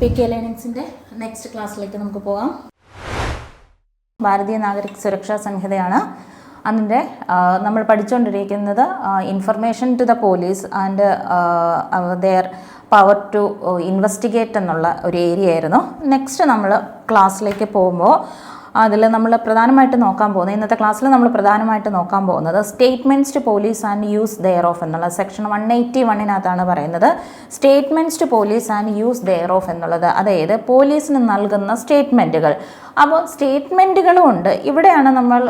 PK ലേണിങ്സിൻ്റെ next ക്ലാസ്സിലേക്ക് നമുക്ക് പോകാം. ഭാരതീയ നാഗരിക സുരക്ഷാ സംഹിതയാണ്. അതിൻ്റെ നമ്മൾ പഠിച്ചുകൊണ്ടിരിക്കുന്നത് information to the police and their power to investigate എന്നുള്ള ഒരു ഏരിയ ആയിരുന്നു. നെക്സ്റ്റ് നമ്മൾ ക്ലാസ്സിലേക്ക് പോകുമ്പോൾ അതിൽ നമ്മൾ പ്രധാനമായിട്ട് നോക്കാൻ പോകുന്നത്, ഇന്നത്തെ ക്ലാസ്സിൽ നമ്മൾ പ്രധാനമായിട്ട് നോക്കാൻ പോകുന്നത് statements to police and use thereof എന്നുള്ള സെക്ഷൻ 181 പറയുന്നത് statements to police and use thereof എന്നുള്ളത്, അതായത് പോലീസിന് നൽകുന്ന സ്റ്റേറ്റ്മെൻറ്റുകൾ. അപ്പോൾ സ്റ്റേറ്റ്മെൻറ്റുകളും ഉണ്ട്. ഇവിടെയാണ് നമ്മൾ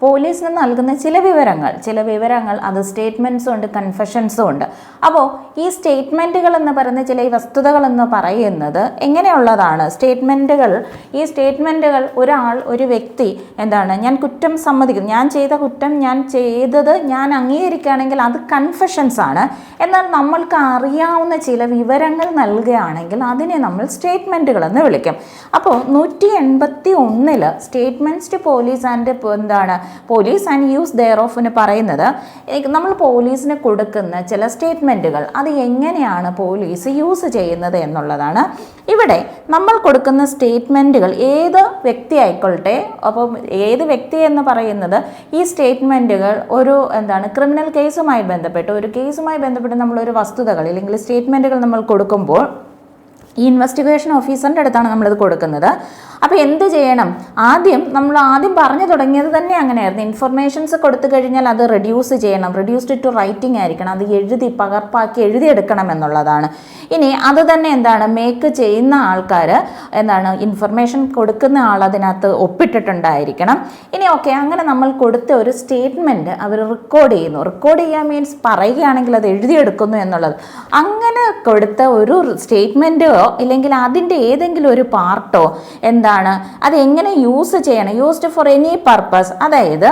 പോലീസിന് നൽകുന്ന ചില വിവരങ്ങൾ അത് സ്റ്റേറ്റ്മെൻറ്റ്സും ഉണ്ട്, കൺഫെഷൻസും ഉണ്ട്. അപ്പോൾ ഈ സ്റ്റേറ്റ്മെൻറ്റുകൾ എന്ന് പറയുന്ന ചില ഈ വസ്തുതകൾ എന്ന് പറയുന്നത് എങ്ങനെയുള്ളതാണ്? ഈ സ്റ്റേറ്റ്മെൻറ്റുകൾ ഒരു വ്യക്തി ഞാൻ കുറ്റം സമ്മതിക്കുന്നു, ഞാൻ ചെയ്ത കുറ്റം ഞാൻ അംഗീകരിക്കുകയാണെങ്കിൽ അത് കൺഫെഷൻസ് ആണ്. എന്നാൽ നമ്മൾക്ക് അറിയാവുന്ന ചില വിവരങ്ങൾ നൽകുകയാണെങ്കിൽ അതിനെ നമ്മൾ സ്റ്റേറ്റ്മെൻറ്റുകൾ എന്ന് വിളിക്കും. അപ്പോൾ 181 statements to police and use their ഓഫിന് പറയുന്നത് നമ്മൾ പോലീസിന് കൊടുക്കുന്ന ചില സ്റ്റേറ്റ്മെൻറ്റുകൾ അത് എങ്ങനെയാണ് പോലീസ് യൂസ് ചെയ്യുന്നത് എന്നുള്ളതാണ്. ഇവിടെ നമ്മൾ കൊടുക്കുന്ന സ്റ്റേറ്റ്മെൻറ്റുകൾ ഏത് വ്യക്തി ആയിക്കൊള്ളട്ടെ, അപ്പം ഏത് വ്യക്തി എന്ന് പറയുന്നത് ഈ സ്റ്റേറ്റ്മെൻറ്റുകൾ ഒരു ക്രിമിനൽ കേസുമായി ബന്ധപ്പെട്ട് നമ്മളൊരു വസ്തുതകൾ അല്ലെങ്കിൽ സ്റ്റേറ്റ്മെൻറ്റുകൾ നമ്മൾ കൊടുക്കുമ്പോൾ ഈ ഇൻവെസ്റ്റിഗേഷൻ ഓഫീസറിൻ്റെ അടുത്താണ് നമ്മളിത് കൊടുക്കുന്നത്. അപ്പോൾ എന്ത് ചെയ്യണം? നമ്മൾ ആദ്യം പറഞ്ഞു തുടങ്ങിയത് തന്നെ അങ്ങനെയായിരുന്നു. ഇൻഫർമേഷൻസ് കൊടുത്തു കഴിഞ്ഞാൽ അത് റെഡ്യൂസ്ഡ് ടു റൈറ്റിംഗ് ആയിരിക്കണം, അത് പകർപ്പാക്കി എഴുതിയെടുക്കണം എന്നുള്ളതാണ്. ഇനി അത് തന്നെ മേക്ക് ചെയ്യുന്ന ആൾക്കാർ ഇൻഫർമേഷൻ കൊടുക്കുന്ന ആൾ അതിനകത്ത് ഒപ്പിട്ടിട്ടുണ്ടായിരിക്കണം. ഇനി ഓക്കെ, അങ്ങനെ നമ്മൾ കൊടുത്ത ഒരു സ്റ്റേറ്റ്മെൻറ്റ് അവർ റെക്കോർഡ് ചെയ്യുക മീൻസ് പറയുകയാണെങ്കിൽ അത് എഴുതിയെടുക്കുന്നു എന്നുള്ളത്. അങ്ങനെ കൊടുത്ത ഒരു സ്റ്റേറ്റ്മെൻറ്റോ ഇല്ലെങ്കിൽ അതിൻ്റെ ഏതെങ്കിലും ഒരു പാർട്ടോ അത് എങ്ങനെ യൂസ് ചെയ്യണം, യൂസ്ഡ് ഫോർ എനി പർപ്പസ്. അതായത്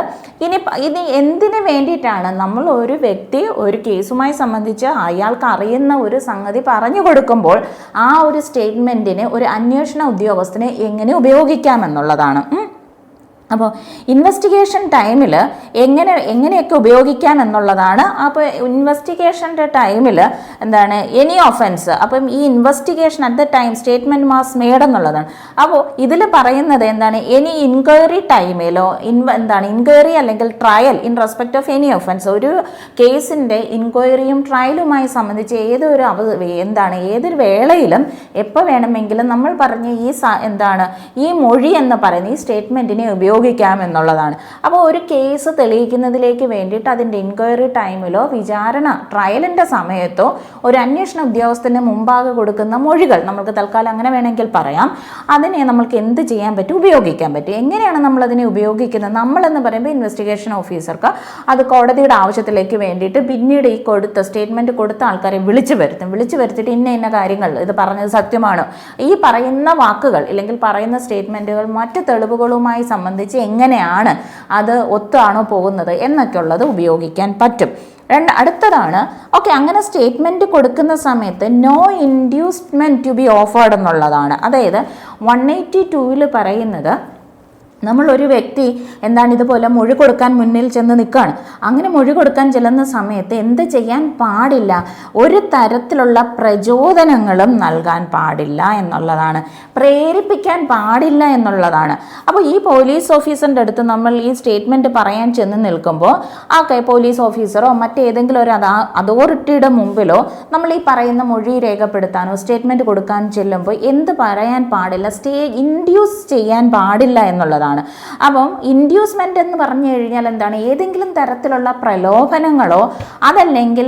ഇനി എന്തിനു വേണ്ടിയിട്ടാണ് നമ്മൾ ഒരു വ്യക്തി ഒരു കേസുമായി സംബന്ധിച്ച് അയാൾക്ക് അറിയുന്ന ഒരു സംഗതി പറഞ്ഞു കൊടുക്കുമ്പോൾ ആ ഒരു സ്റ്റേറ്റ്മെൻറ്റിന് ഒരു അന്വേഷണ ഉദ്യോഗസ്ഥനെ എങ്ങനെ ഉപയോഗിക്കാമെന്നുള്ളതാണ്. അപ്പോൾ ഇൻവെസ്റ്റിഗേഷൻ ടൈമിൽ എങ്ങനെയൊക്കെ ഉപയോഗിക്കാം എന്നുള്ളതാണ്. അപ്പോൾ ഇൻവെസ്റ്റിഗേഷൻ്റെ ടൈമിൽ എനി ഒഫൻസ്, അപ്പം ഈ investigation at the time statement mass made എന്നുള്ളതാണ്. അപ്പോൾ ഇതിൽ പറയുന്നത് എനി ഇൻക്വയറി ടൈമിലോ ഇൻക്വയറി അല്ലെങ്കിൽ trial in respect of any offence, ഒരു കേസിൻ്റെ ഇൻക്വയറിയും ട്രയലുമായി സംബന്ധിച്ച് ഏതൊരു വേളയിലും എപ്പോൾ വേണമെങ്കിലും നമ്മൾ പറഞ്ഞ ഈ മൊഴി എന്ന് പറയുന്ന ഈ സ്റ്റേറ്റ്മെൻറ്റിനെ ഉപയോഗിക്കാം എന്നുള്ളതാണ്. അപ്പോൾ ഒരു കേസ് തെളിയിക്കുന്നതിലേക്ക് വേണ്ടിയിട്ട് അതിൻ്റെ ഇൻക്വയറി ടൈമിലോ ട്രയലിൻ്റെ സമയത്തോ ഒരു അന്വേഷണ ഉദ്യോഗസ്ഥന് മുമ്പാകെ കൊടുക്കുന്ന മൊഴികൾ, നമുക്ക് തൽക്കാലം അങ്ങനെ വേണമെങ്കിൽ പറയാം, അതിനെ നമ്മൾക്ക് എന്ത് ചെയ്യാൻ പറ്റും? ഉപയോഗിക്കാൻ പറ്റും. എങ്ങനെയാണ് നമ്മളതിനെ ഉപയോഗിക്കുന്നത്? നമ്മളെന്ന് പറയുമ്പോൾ ഇൻവെസ്റ്റിഗേഷൻ ഓഫീസർക്ക് അത് കോടതിയുടെ ആവശ്യത്തിലേക്ക് വേണ്ടിയിട്ട് പിന്നീട് ഈ സ്റ്റേറ്റ്മെൻറ്റ് കൊടുത്ത ആൾക്കാരെ വിളിച്ചു വരുത്തിയിട്ട് ഇന്ന കാര്യങ്ങൾ ഇത് പറഞ്ഞത് സത്യമാണ്, ഈ പറയുന്ന വാക്കുകൾ അല്ലെങ്കിൽ പറയുന്ന സ്റ്റേറ്റ്മെൻറ്റുകൾ മറ്റ് തെളിവുകളുമായി സംബന്ധിച്ച് എങ്ങനെയാണ് അത് ഒത്താണോ പോകുന്നത് എന്നൊക്കെ ഉള്ളത് ഉപയോഗിക്കാൻ പറ്റും. അടുത്തതാണ് ഓക്കെ, അങ്ങനെ സ്റ്റേറ്റ്മെൻറ്റ് കൊടുക്കുന്ന സമയത്ത് no inducement to be offered എന്നുള്ളതാണ്. അതായത് 182 പറയുന്നത് നമ്മളൊരു വ്യക്തി ഇതുപോലെ മൊഴി കൊടുക്കാൻ മുന്നിൽ ചെന്ന് നിൽക്കുകയാണ്. അങ്ങനെ മൊഴി കൊടുക്കാൻ ചെല്ലുന്ന സമയത്ത് എന്ത് ചെയ്യാൻ പാടില്ല? ഒരു തരത്തിലുള്ള പ്രചോദനങ്ങളും നൽകാൻ പാടില്ല എന്നുള്ളതാണ്, പ്രേരിപ്പിക്കാൻ പാടില്ല എന്നുള്ളതാണ്. അപ്പോൾ ഈ പോലീസ് ഓഫീസറിൻ്റെ അടുത്ത് നമ്മൾ ഈ സ്റ്റേറ്റ്മെൻറ്റ് പറയാൻ ചെന്ന് നിൽക്കുമ്പോൾ പോലീസ് ഓഫീസറോ മറ്റേതെങ്കിലും ഒരു അതോറിറ്റിയുടെ മുമ്പിലോ നമ്മൾ ഈ പറയുന്ന മൊഴി രേഖപ്പെടുത്താനോ സ്റ്റേറ്റ്മെൻറ്റ് കൊടുക്കാൻ ചെല്ലുമ്പോൾ എന്ത് പറയാൻ പാടില്ല? ഇൻഡ്യൂസ് ചെയ്യാൻ പാടില്ല എന്നുള്ളതാണ്. അപ്പം ഇൻഡ്യൂസ്മെന്റ് എന്ന് പറഞ്ഞു കഴിഞ്ഞാൽ ഏതെങ്കിലും തരത്തിലുള്ള പ്രലോഭനങ്ങളോ അതല്ലെങ്കിൽ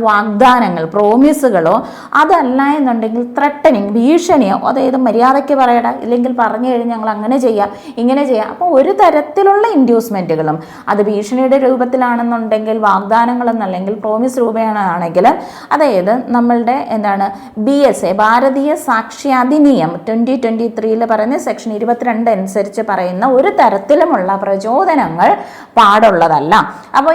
വാഗ്ദാനങ്ങൾ, പ്രോമിസുകളോ, അതല്ല എന്നുണ്ടെങ്കിൽ ത്രട്ടനിങ്, ഭീഷണിയോ, അതായത് മര്യാദയ്ക്ക് പറയട ഇല്ലെങ്കിൽ പറഞ്ഞു കഴിഞ്ഞാൽ ഞങ്ങൾ അങ്ങനെ ചെയ്യാം ഇങ്ങനെ ചെയ്യാം. അപ്പോൾ ഒരു തരത്തിലുള്ള ഇൻഡ്യൂസ്മെന്റുകളും അത് ഭീഷണിയുടെ രൂപത്തിലാണെന്നുണ്ടെങ്കിൽ, വാഗ്ദാനങ്ങളെന്നല്ലെങ്കിൽ പ്രോമിസ് രൂപേണാണെങ്കിൽ, അതായത് നമ്മളുടെ BSA ഭാരതീയ സാക്ഷി അധിനിയം 2023 പറയുന്ന സെക്ഷൻ 22 അനുസരിച്ച് പറയുന്ന ഒരു തരത്തിലുമുള്ള പ്രചോദനങ്ങൾ പാടുള്ളതല്ല. അപ്പോൾ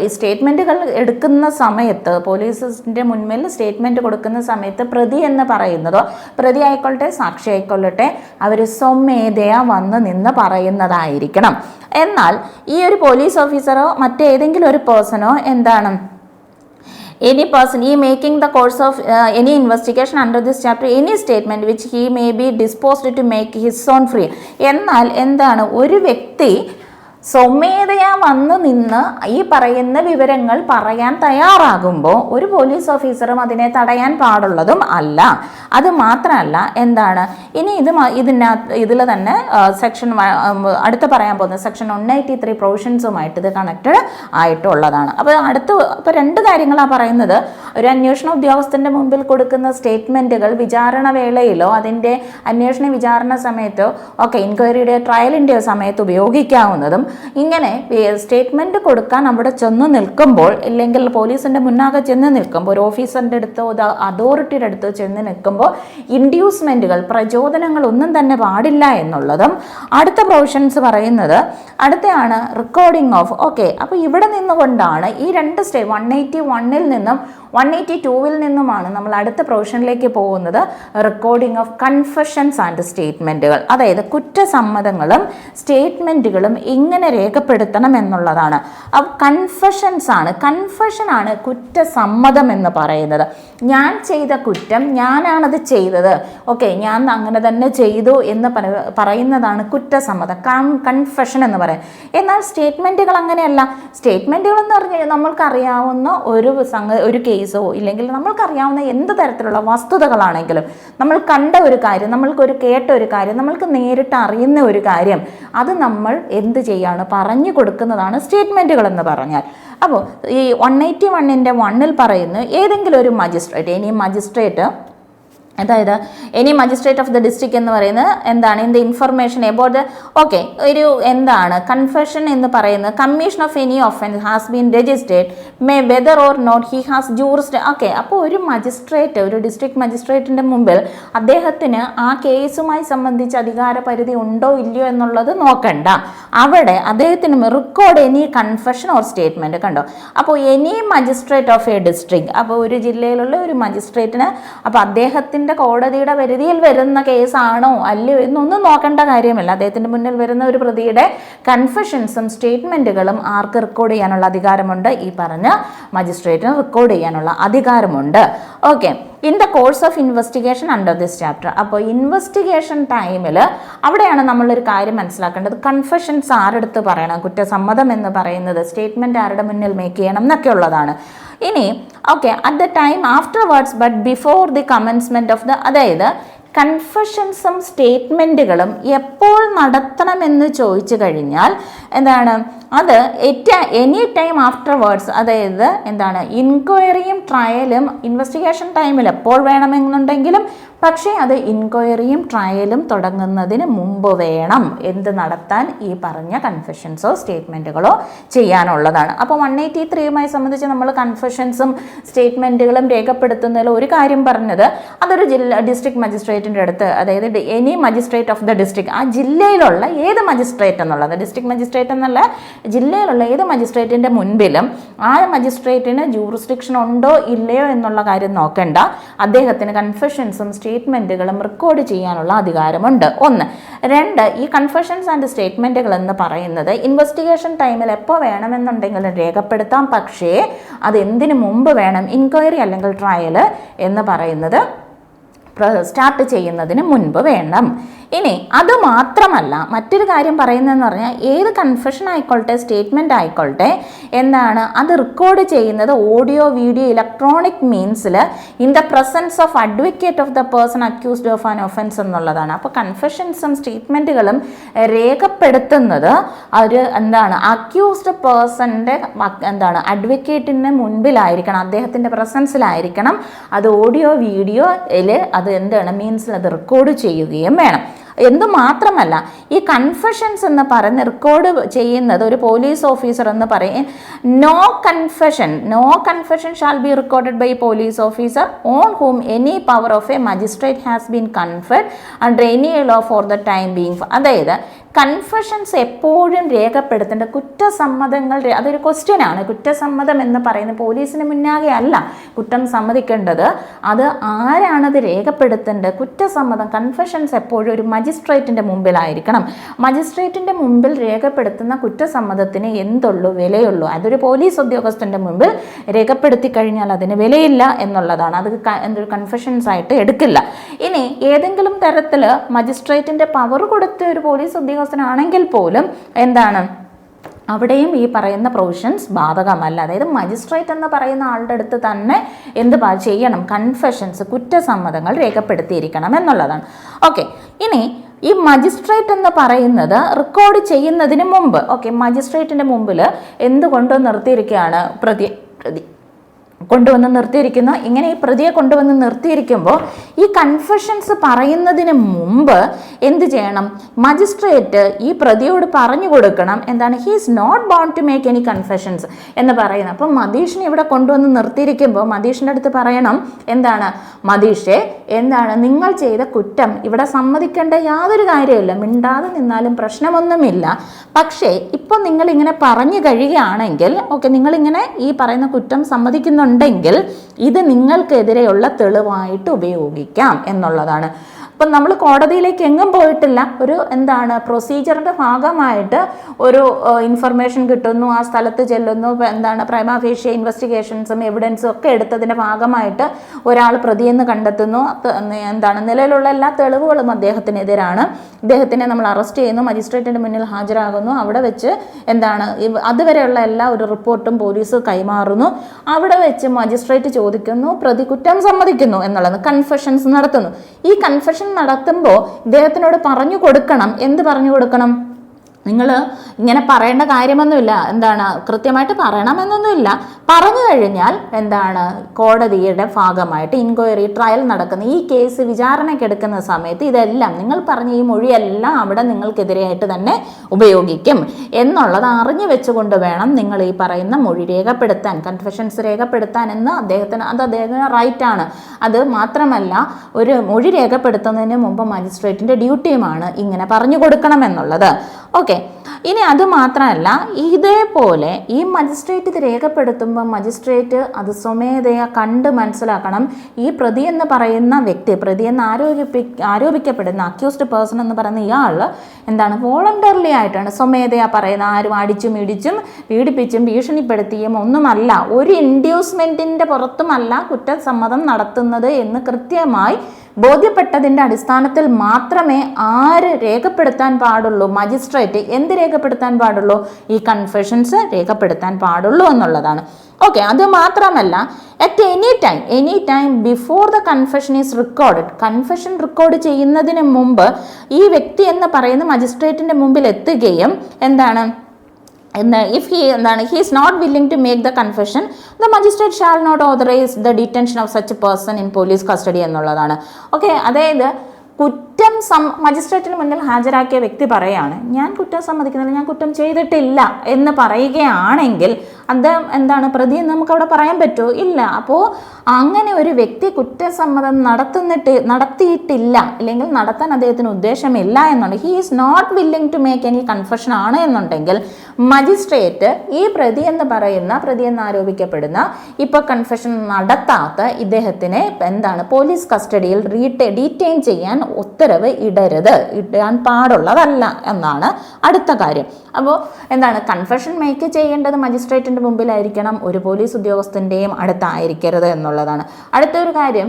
ഈ സ്റ്റേറ്റ്മെൻറ്റുകൾ എടുക്കുന്ന സമയത്ത് പോലീസിൻ്റെ മുൻപിൽ സ്റ്റേറ്റ്മെൻറ്റ് കൊടുക്കുന്ന സമയത്ത് പ്രതി എന്ന് പറയുന്നതോ പ്രതി ആയിക്കൊള്ളട്ടെ സാക്ഷി ആയിക്കൊള്ളട്ടെ അവർ സ്വമേധയാ വന്ന് നിന്ന് പറയുന്നതായിരിക്കണം. എന്നാൽ ഈ ഒരു പോലീസ് ഓഫീസറോ മറ്റേതെങ്കിലും ഒരു പേഴ്സണോ any person he making the course of any investigation under this chapter any statement which he may be disposed to make his own free. എന്നാൽ എന്താണ്, ഒരു വ്യക്തി സ്വമേധയാ വന്ന് നിന്ന് ഈ പറയുന്ന വിവരങ്ങൾ പറയാൻ തയ്യാറാകുമ്പോൾ ഒരു പോലീസ് ഓഫീസറും അതിനെ തടയാൻ പാടുള്ളതും അല്ല. അത് മാത്രമല്ല എന്താണ്, ഇനി ഇതിൽ തന്നെ സെക്ഷൻ അടുത്ത് പറയാൻ പോകുന്ന സെക്ഷൻ 183 പ്രൊവിഷൻസുമായിട്ട് ഇത് കണക്റ്റഡ് ആയിട്ടുള്ളതാണ്. അപ്പോൾ രണ്ട് കാര്യങ്ങളാണ് പറയുന്നത്. ഒരു അന്വേഷണ ഉദ്യോഗസ്ഥൻ്റെ മുമ്പിൽ കൊടുക്കുന്ന സ്റ്റേറ്റ്മെൻറ്റുകൾ വിചാരണ വേളയിലോ അതിൻ്റെ അന്വേഷണ വിചാരണ സമയത്തോ ഇൻക്വയറിയുടെ ട്രയലിൻ്റെയോ സമയത്ത് ഉപയോഗിക്കാവുന്നതും, ഇങ്ങനെ സ്റ്റേറ്റ്മെന്റ് കൊടുക്കാൻ അവിടെ ചെന്ന് നിൽക്കുമ്പോൾ, ഇല്ലെങ്കിൽ പോലീസിന്റെ മുന്നാകെ ചെന്ന് നിൽക്കുമ്പോൾ, ഒരു ഓഫീസറിന്റെ അടുത്തോ അതോറിറ്റിയുടെ അടുത്തോ ചെന്ന് നിൽക്കുമ്പോൾ ഇൻഡ്യൂസ്മെന്റുകൾ, പ്രചോദനങ്ങൾ ഒന്നും തന്നെ പാടില്ല എന്നുള്ളതും അടുത്ത പ്രൊവിഷൻസ് പറയുന്നത്. അടുത്തയാണ് റെക്കോർഡിംഗ് ഓഫ്. അപ്പോൾ ഇവിടെ നിന്നുകൊണ്ടാണ് ഈ രണ്ട് 181 നിന്നും 182 നിന്നുമാണ് നമ്മൾ അടുത്ത പ്രൊവിഷനിലേക്ക് പോകുന്നത്. റെക്കോർഡിംഗ് ഓഫ് കൺഫെഷൻസ് ആൻഡ് സ്റ്റേറ്റ്മെൻറ്റുകൾ, അതായത് കുറ്റസമ്മതങ്ങളും സ്റ്റേറ്റ്മെൻറ്റുകളും ഇങ്ങനെ രേഖപ്പെടുത്തണം എന്നുള്ളതാണ്. അപ്പോൾ കൺഫെഷനാണ് കുറ്റസമ്മതം എന്ന് പറയുന്നത്. ഞാൻ ചെയ്ത കുറ്റം, ഞാനാണത് ചെയ്തത്, ഞാൻ അങ്ങനെ തന്നെ ചെയ്തു എന്ന് പറയുന്നതാണ് കുറ്റസമ്മതം, കൺഫെഷൻ എന്ന് പറയും. എന്നാൽ സ്റ്റേറ്റ്മെൻറ്റുകൾ അങ്ങനെയല്ല. സ്റ്റേറ്റ്മെൻറ്റുകൾ എന്ന് പറഞ്ഞാൽ നമ്മൾക്കറിയാവുന്ന ഒരു കേസോ ഇല്ലെങ്കിൽ നമ്മൾക്കറിയാവുന്ന എന്ത് തരത്തിലുള്ള വസ്തുതകളാണെങ്കിലും, നമ്മൾ കണ്ട ഒരു കാര്യം, നമ്മൾക്കൊരു കേട്ട ഒരു കാര്യം, നമ്മൾക്ക് നേരിട്ട് അറിയുന്ന ഒരു കാര്യം, അത് നമ്മൾ എന്ത് ചെയ്യാണ്, പറഞ്ഞു കൊടുക്കുന്നതാണ് സ്റ്റേറ്റ്മെൻറ്റുകൾ എന്ന് പറഞ്ഞാൽ. അപ്പോൾ ഈ 181ൻ്റെ 1 പറയുന്നു ഏതെങ്കിലും ഒരു മജിസ്ട്രേറ്റ്, അതായത് any magistrate of the district എന്ന് പറയുന്നത് എന്താണ്, in the information about the ഒരു എന്താണ് കൺഫെഷൻ എന്ന് പറയുന്നത്, commission of any offence has been registered may whether or not he has jurisdiction. അപ്പോൾ ഒരു മജിസ്ട്രേറ്റ്, ഒരു ഡിസ്ട്രിക്ട് മജിസ്ട്രേറ്റിൻ്റെ മുമ്പിൽ അദ്ദേഹത്തിന് ആ കേസുമായി സംബന്ധിച്ച് അധികാര പരിധി ഉണ്ടോ ഇല്ലയോ എന്നുള്ളത് നോക്കണ്ട. അവിടെ അദ്ദേഹത്തിന് record any confession or statement. കണ്ടോ, അപ്പോൾ any magistrate of A district, അപ്പോൾ ഒരു ജില്ലയിലുള്ള ഒരു മജിസ്ട്രേറ്റിന്, അപ്പോൾ അദ്ദേഹത്തിൻ്റെ കോടതിയുടെ പരിധിയിൽ വരുന്ന കേസാണോ അല്ലയോ എന്നൊന്നും നോക്കേണ്ട കാര്യമില്ല. അദ്ദേഹത്തിൻ്റെ മുന്നിൽ വരുന്ന ഒരു പ്രതിയുടെ കൺഫെഷൻസും സ്റ്റേറ്റ്മെൻറ്റുകളും ആർക്ക് റെക്കോർഡ് ചെയ്യാനുള്ള അധികാരമുണ്ട്? ഈ പറഞ്ഞ മജിസ്ട്രേറ്റിന് റെക്കോർഡ് ചെയ്യാനുള്ള അധികാരമുണ്ട്. In the course of investigation under this chapter. അപ്പോൾ ഇൻവെസ്റ്റിഗേഷൻ ടൈമിൽ അവിടെയാണ് നമ്മളൊരു കാര്യം മനസ്സിലാക്കേണ്ടത്. കൺഫെഷൻസ് ആരെടുത്ത് പറയണം, കുറ്റസമ്മതം എന്ന് പറയുന്നത് സ്റ്റേറ്റ്മെൻറ്റ് ആരുടെ മുന്നിൽ മേക്ക് ചെയ്യണം എന്നൊക്കെ ഉള്ളതാണ്. ഇനി at the time afterwards but before the commencement of അതായത് കൺഫെഷൻസും സ്റ്റേറ്റ്മെൻറ്റുകളും എപ്പോൾ നടത്തണമെന്ന് ചോദിച്ചു കഴിഞ്ഞാൽ എന്താണ്, അത് എനി ടൈം ആഫ്റ്റർവേർഡ്സ്, അതായത് എന്താണ്, ഇൻക്വയറിയും ട്രയലും ഇൻവെസ്റ്റിഗേഷൻ ടൈമിൽ എപ്പോൾ വേണമെന്നുണ്ടെങ്കിലും, പക്ഷേ അത് ഇൻക്വയറിയും ട്രയലും തുടങ്ങുന്നതിന് മുമ്പ് വേണം എന്ത് നടത്താൻ, ഈ പറഞ്ഞ കൺഫെഷൻസോ സ്റ്റേറ്റ്മെൻറ്റുകളോ ചെയ്യാനുള്ളതാണ്. അപ്പോൾ 183യുമായി സംബന്ധിച്ച് നമ്മൾ കൺഫെഷൻസും സ്റ്റേറ്റ്മെൻറ്റുകളും രേഖപ്പെടുത്തുന്നതിൽ ഒരു കാര്യം പറഞ്ഞത്, അതൊരു ഡിസ്ട്രിക്ട് മജിസ്ട്രേറ്റിൻ്റെ അടുത്ത്, അതായത് any magistrate of the district, ആ ജില്ലയിലുള്ള ഏത് മജിസ്ട്രേറ്റ് എന്നുള്ളത്, ഡിസ്ട്രിക്ട് മജിസ്ട്രേറ്റ് എന്നുള്ള ജില്ലയിലുള്ള ഏത് മജിസ്ട്രേറ്റിൻ്റെ മുൻപിലും ആ മജിസ്ട്രേറ്റിന് ജൂറിസ്ഡിക്ഷൻ ഉണ്ടോ ഇല്ലയോ എന്നുള്ള കാര്യം നോക്കേണ്ട, അദ്ദേഹത്തിന് കൺഫെഷൻസും സ്റ്റേറ്റ്മെൻറ്റുകളും റെക്കോർഡ് ചെയ്യാനുള്ള അധികാരമുണ്ട്. 1. 2, ഈ കൺഫെഷൻസ് ആൻഡ് സ്റ്റേറ്റ്മെൻറ്റുകൾ എന്ന് പറയുന്നത് ഇൻവെസ്റ്റിഗേഷൻ ടൈമിൽ എപ്പോൾ വേണമെന്നുണ്ടെങ്കിലും രേഖപ്പെടുത്താം, പക്ഷേ അത് എന്തിനു മുമ്പ് വേണം, ഇൻക്വയറി അല്ലെങ്കിൽ ട്രയൽ എന്ന് പറയുന്നത് സ്റ്റാർട്ട് ചെയ്യുന്നതിന് മുൻപ് വേണം. ഇനി അതുമാത്രമല്ല മറ്റൊരു കാര്യം പറയുന്നതെന്ന് പറഞ്ഞാൽ ഏത് കൺഫെഷൻ ആയിക്കോട്ടെ സ്റ്റേറ്റ്മെൻറ്റ് ആയിക്കോട്ടെ എന്താണ് അത് റെക്കോർഡ് ചെയ്യുന്നത് ഓഡിയോ വീഡിയോ ഇലക്ട്രോണിക് മീൻസിൽ in the presence of advocate of the person accused of an offence എന്നുള്ളതാണ്. അപ്പോൾ കൺഫെഷൻസും സ്റ്റേറ്റ്മെൻറ്റുകളും രേഖപ്പെടുത്തുന്നത് ഒരു എന്താണ് അക്യൂസ്ഡ് പേഴ്സൻ്റെ എന്താണ് അഡ്വക്കേറ്റിന് മുൻപിലായിരിക്കണം, അദ്ദേഹത്തിൻ്റെ പ്രസൻസിലായിരിക്കണം. അത് ഓഡിയോ വീഡിയോയിൽ അത് എന്താണ് മീൻസിൽ അത് റെക്കോർഡ് ചെയ്യുകയും വേണം. എന്തുമാത്രമല്ല ഈ കൺഫെഷൻസ് എന്ന് പറയുന്ന റെക്കോർഡ് ചെയ്യുന്നത് ഒരു പോലീസ് ഓഫീസർ എന്ന് പറയും. No confession shall be recorded by police officer on whom any power of a magistrate has been conferred under any law for the time being. അതായത് കൺഫെഷൻസ് എപ്പോഴും രേഖപ്പെടുത്തേണ്ട കുറ്റസമ്മതങ്ങൾ, അതൊരു ക്വസ്റ്റ്യനാണ്. കുറ്റസമ്മതം എന്ന് പറയുന്നത് പോലീസിന് മുന്നാകെ അല്ല കുറ്റം സമ്മതിക്കേണ്ടത്, അത് ആരാണത് രേഖപ്പെടുത്തേണ്ടത്? കുറ്റസമ്മതം കൺഫെഷൻസ് എപ്പോഴും ഒരു മജിസ്ട്രേറ്റിൻ്റെ മുമ്പിലായിരിക്കണം. കാരണം മജിസ്ട്രേറ്റിൻ്റെ മുമ്പിൽ രേഖപ്പെടുത്തുന്ന കുറ്റസമ്മതത്തിന് എന്തുള്ളൂ, വിലയുള്ളൂ. അതൊരു പോലീസ് ഉദ്യോഗസ്ഥൻ്റെ മുമ്പിൽ രേഖപ്പെടുത്തി കഴിഞ്ഞാൽ അതിന് വിലയില്ല എന്നുള്ളതാണ്. അത് എന്തൊരു കൺഫെഷൻസ് ആയിട്ട് എടുക്കില്ല. ഇനി ഏതെങ്കിലും തരത്തിൽ മജിസ്ട്രേറ്റിൻ്റെ പവർ കൊടുത്ത ഒരു പോലീസ് ഉദ്യോഗസ്ഥനാണെങ്കിൽ പോലും എന്താണ്, അവിടെയും ഈ പറയുന്ന പ്രൊവിഷൻസ് ബാധകമല്ല. അതായത് മജിസ്ട്രേറ്റ് എന്ന് പറയുന്ന ആളുടെ അടുത്ത് തന്നെ എന്ത് ചെയ്യണം, കൺഫെഷൻസ്, കുറ്റസമ്മതങ്ങൾ രേഖപ്പെടുത്തിയിരിക്കണം എന്നുള്ളതാണ്. ഓക്കെ, ഇനി ഈ മജിസ്ട്രേറ്റ് എന്ന് പറയുന്നത് റെക്കോർഡ് ചെയ്യുന്നതിന് മുമ്പ്, ഓക്കെ, മജിസ്ട്രേറ്റിൻ്റെ മുമ്പിൽ എന്തുകൊണ്ട് നിർത്തിയിരിക്കുകയാണ്, പ്രതി കൊണ്ടുവന്ന് നിർത്തിയിരിക്കുന്നു. ഇങ്ങനെ ഈ പ്രതിയെ കൊണ്ടുവന്ന് നിർത്തിയിരിക്കുമ്പോൾ ഈ കൺഫെഷൻസ് പറയുന്നതിന് മുമ്പ് എന്ത് ചെയ്യണം, മജിസ്ട്രേറ്റ് ഈ പ്രതിയോട് പറഞ്ഞു കൊടുക്കണം എന്താണ്, he is not bound to make any confessions എന്ന് പറയുന്നത്. അപ്പം മതീഷിനെ ഇവിടെ കൊണ്ടുവന്ന് നിർത്തിയിരിക്കുമ്പോൾ മതീഷിൻ്റെ അടുത്ത് പറയണം എന്താണ്, മതീഷെ എന്താണ് നിങ്ങൾ ചെയ്ത കുറ്റം ഇവിടെ സമ്മതിക്കേണ്ട യാതൊരു കാര്യമില്ല, മിണ്ടാതെ നിന്നാലും പ്രശ്നമൊന്നുമില്ല. പക്ഷേ ഇപ്പം നിങ്ങളിങ്ങനെ പറഞ്ഞു കഴിയുകയാണെങ്കിൽ, ഓക്കെ, നിങ്ങളിങ്ങനെ ഈ പറയുന്ന കുറ്റം സമ്മതിക്കുന്നുണ്ടെങ്കിൽ ഇത് നിങ്ങൾക്കെതിരെയുള്ള തെളിവായിട്ട് ഉപയോഗിക്കാം എന്നുള്ളതാണ്. അപ്പം നമ്മൾ കോടതിയിലേക്ക് എങ്ങും പോയിട്ടില്ല, ഒരു എന്താണ് പ്രൊസീജിയറിൻ്റെ ഭാഗമായിട്ട് ഒരു ഇൻഫർമേഷൻ കിട്ടുന്നു, ആ സ്ഥലത്ത് ചെല്ലുന്നു, എന്താണ് പ്രൈമ ഫേഷ്യ ഇൻവെസ്റ്റിഗേഷൻസും എവിഡൻസും ഒക്കെ എടുത്തതിൻ്റെ ഭാഗമായിട്ട് ഒരാൾ പ്രതിയെന്ന് കണ്ടെത്തുന്നു. എന്താണ് നിലവിലുള്ള എല്ലാ തെളിവുകളും അദ്ദേഹത്തിനെതിരാണ്. അദ്ദേഹത്തിനെ നമ്മൾ അറസ്റ്റ് ചെയ്യുന്നു, മജിസ്ട്രേറ്റിൻ്റെ മുന്നിൽ ഹാജരാകുന്നു. അവിടെ വെച്ച് എന്താണ് അതുവരെയുള്ള എല്ലാ ഒരു റിപ്പോർട്ടും പോലീസ് കൈമാറുന്നു. അവിടെ വെച്ച് മജിസ്ട്രേറ്റ് ചോദിക്കുന്നു, പ്രതി കുറ്റം സമ്മതിക്കുന്നു എന്നുള്ളത്, കൺഫെഷൻസ് നടത്തുന്നു. ഈ കൺഫെഷൻ നടത്തുമ്പോൾ ഇദ്ദേഹത്തിനോട് പറഞ്ഞു കൊടുക്കണം, എന്ത് പറഞ്ഞു കൊടുക്കണം, നിങ്ങൾ ഇങ്ങനെ പറയേണ്ട കാര്യമൊന്നുമില്ല, എന്താണ് കൃത്യമായിട്ട് പറയണമെന്നൊന്നുമില്ല, പറഞ്ഞു കഴിഞ്ഞാൽ എന്താണ് കോടതിയുടെ ഭാഗമായിട്ട് ഇൻക്വയറി ട്രയൽ നടക്കുന്ന ഈ കേസ് വിചാരണയ്ക്കെടുക്കുന്ന സമയത്ത് ഇതെല്ലാം നിങ്ങൾ പറഞ്ഞ ഈ മൊഴിയെല്ലാം അവിടെ നിങ്ങൾക്കെതിരെയായിട്ട് തന്നെ ഉപയോഗിക്കും എന്നുള്ളത് അറിഞ്ഞു വെച്ചുകൊണ്ട് വേണം നിങ്ങൾ ഈ പറയുന്ന മൊഴി രേഖപ്പെടുത്താൻ, കൺഫെഷൻസ് രേഖപ്പെടുത്താൻ എന്ന് അദ്ദേഹത്തിന് റൈറ്റാണ്. അത് മാത്രമല്ല ഒരു മൊഴി രേഖപ്പെടുത്തുന്നതിന് മുമ്പ് മജിസ്ട്രേറ്റിൻ്റെ ഡ്യൂട്ടിയുമാണ് ഇങ്ങനെ പറഞ്ഞു കൊടുക്കണം എന്നുള്ളത്. ഓക്കെ, ഇനി അത് മാത്രമല്ല, ഇതേപോലെ ഈ മജിസ്ട്രേറ്റ് ഇത് രേഖപ്പെടുത്തുമ്പോൾ മജിസ്ട്രേറ്റ് അത് സ്വമേധയാ കണ്ട് മനസ്സിലാക്കണം. ഈ പ്രതി എന്ന് പറയുന്ന വ്യക്തി, പ്രതി എന്ന് ആരോപിക്കപ്പെടുന്ന അക്യൂസ്ഡ് പേഴ്സൺ എന്ന് പറയുന്ന ഇയാൾ എന്താണ് വോളണ്ടറിലി ആയിട്ടാണ് സ്വമേധയാ പറയുന്ന, ആരും അടിച്ചും ഇടിച്ചും പീഡിപ്പിച്ചും ഭീഷണിപ്പെടുത്തിയും ഒന്നുമല്ല, ഒരു ഇൻഡ്യൂസ്മെൻറ്റിൻ്റെ പുറത്തുമല്ല കുറ്റസമ്മതം നടത്തുന്നത് എന്ന് കൃത്യമായി ബോധ്യപ്പെട്ടതിൻ്റെ അടിസ്ഥാനത്തിൽ മാത്രമേ ആര് രേഖപ്പെടുത്താൻ പാടുള്ളൂ, മജിസ്ട്രേറ്റ് എന്ത് രേഖപ്പെടുത്താൻ പാടുള്ളൂ, ഈ കൺഫെഷൻസ് രേഖപ്പെടുത്താൻ പാടുള്ളൂ എന്നുള്ളതാണ്. ഓക്കെ, അത് മാത്രമല്ല at any time before the confession is recorded, confession record ചെയ്യുന്നതിന് മുമ്പ് ഈ വ്യക്തി എന്ന് പറയുന്ന മജിസ്ട്രേറ്റിൻ്റെ മുമ്പിൽ എത്തുകയും എന്താണ് if he is not willing to make the confession, the magistrate shall not authorize the detention of such a person in police custody എന്നുള്ളതാണ്. ഓക്കെ, അതായത് കുറ്റം മജിസ്ട്രേറ്റിന് മുന്നിൽ ഹാജരാക്കിയ വ്യക്തി പറയാണ് ഞാൻ കുറ്റം സമ്മതിക്കുന്നില്ല, ഞാൻ കുറ്റം ചെയ്തിട്ടില്ല എന്ന് പറയുകയാണെങ്കിൽ അത് എന്താണ് പ്രതി എന്ന് നമുക്കവിടെ പറയാൻ പറ്റുമോ? ഇല്ല. അപ്പോൾ അങ്ങനെ ഒരു വ്യക്തി കുറ്റസമ്മതം നടത്തിയിട്ടില്ല, അല്ലെങ്കിൽ നടത്താൻ അദ്ദേഹത്തിന് ഉദ്ദേശമില്ല എന്നുണ്ടെങ്കിൽ, he is not willing to make any confession ആണ് എന്നുണ്ടെങ്കിൽ മജിസ്ട്രേറ്റ് ഈ പ്രതി എന്ന് ആരോപിക്കപ്പെടുന്ന ഇപ്പോൾ കൺഫെഷൻ നടത്താത്ത ഇദ്ദേഹത്തിനെ എന്താണ് പോലീസ് കസ്റ്റഡിയിൽ ഡീറ്റെയിൻ ചെയ്യാൻ ഉത്തരവ് ഇടാൻ പാടുള്ളതല്ല എന്നാണ് അടുത്ത കാര്യം. അപ്പോൾ എന്താണ് കൺഫെഷൻ മേക്ക് ചെയ്യേണ്ടത് മജിസ്ട്രേറ്റിൻ്റെ മുമ്പിലായിരിക്കണം, ഒരു പോലീസ് ഉദ്യോഗസ്ഥൻ്റെയും അടുത്തായിരിക്കരുത് എന്നുള്ളതാണ്. അടുത്തൊരു കാര്യം,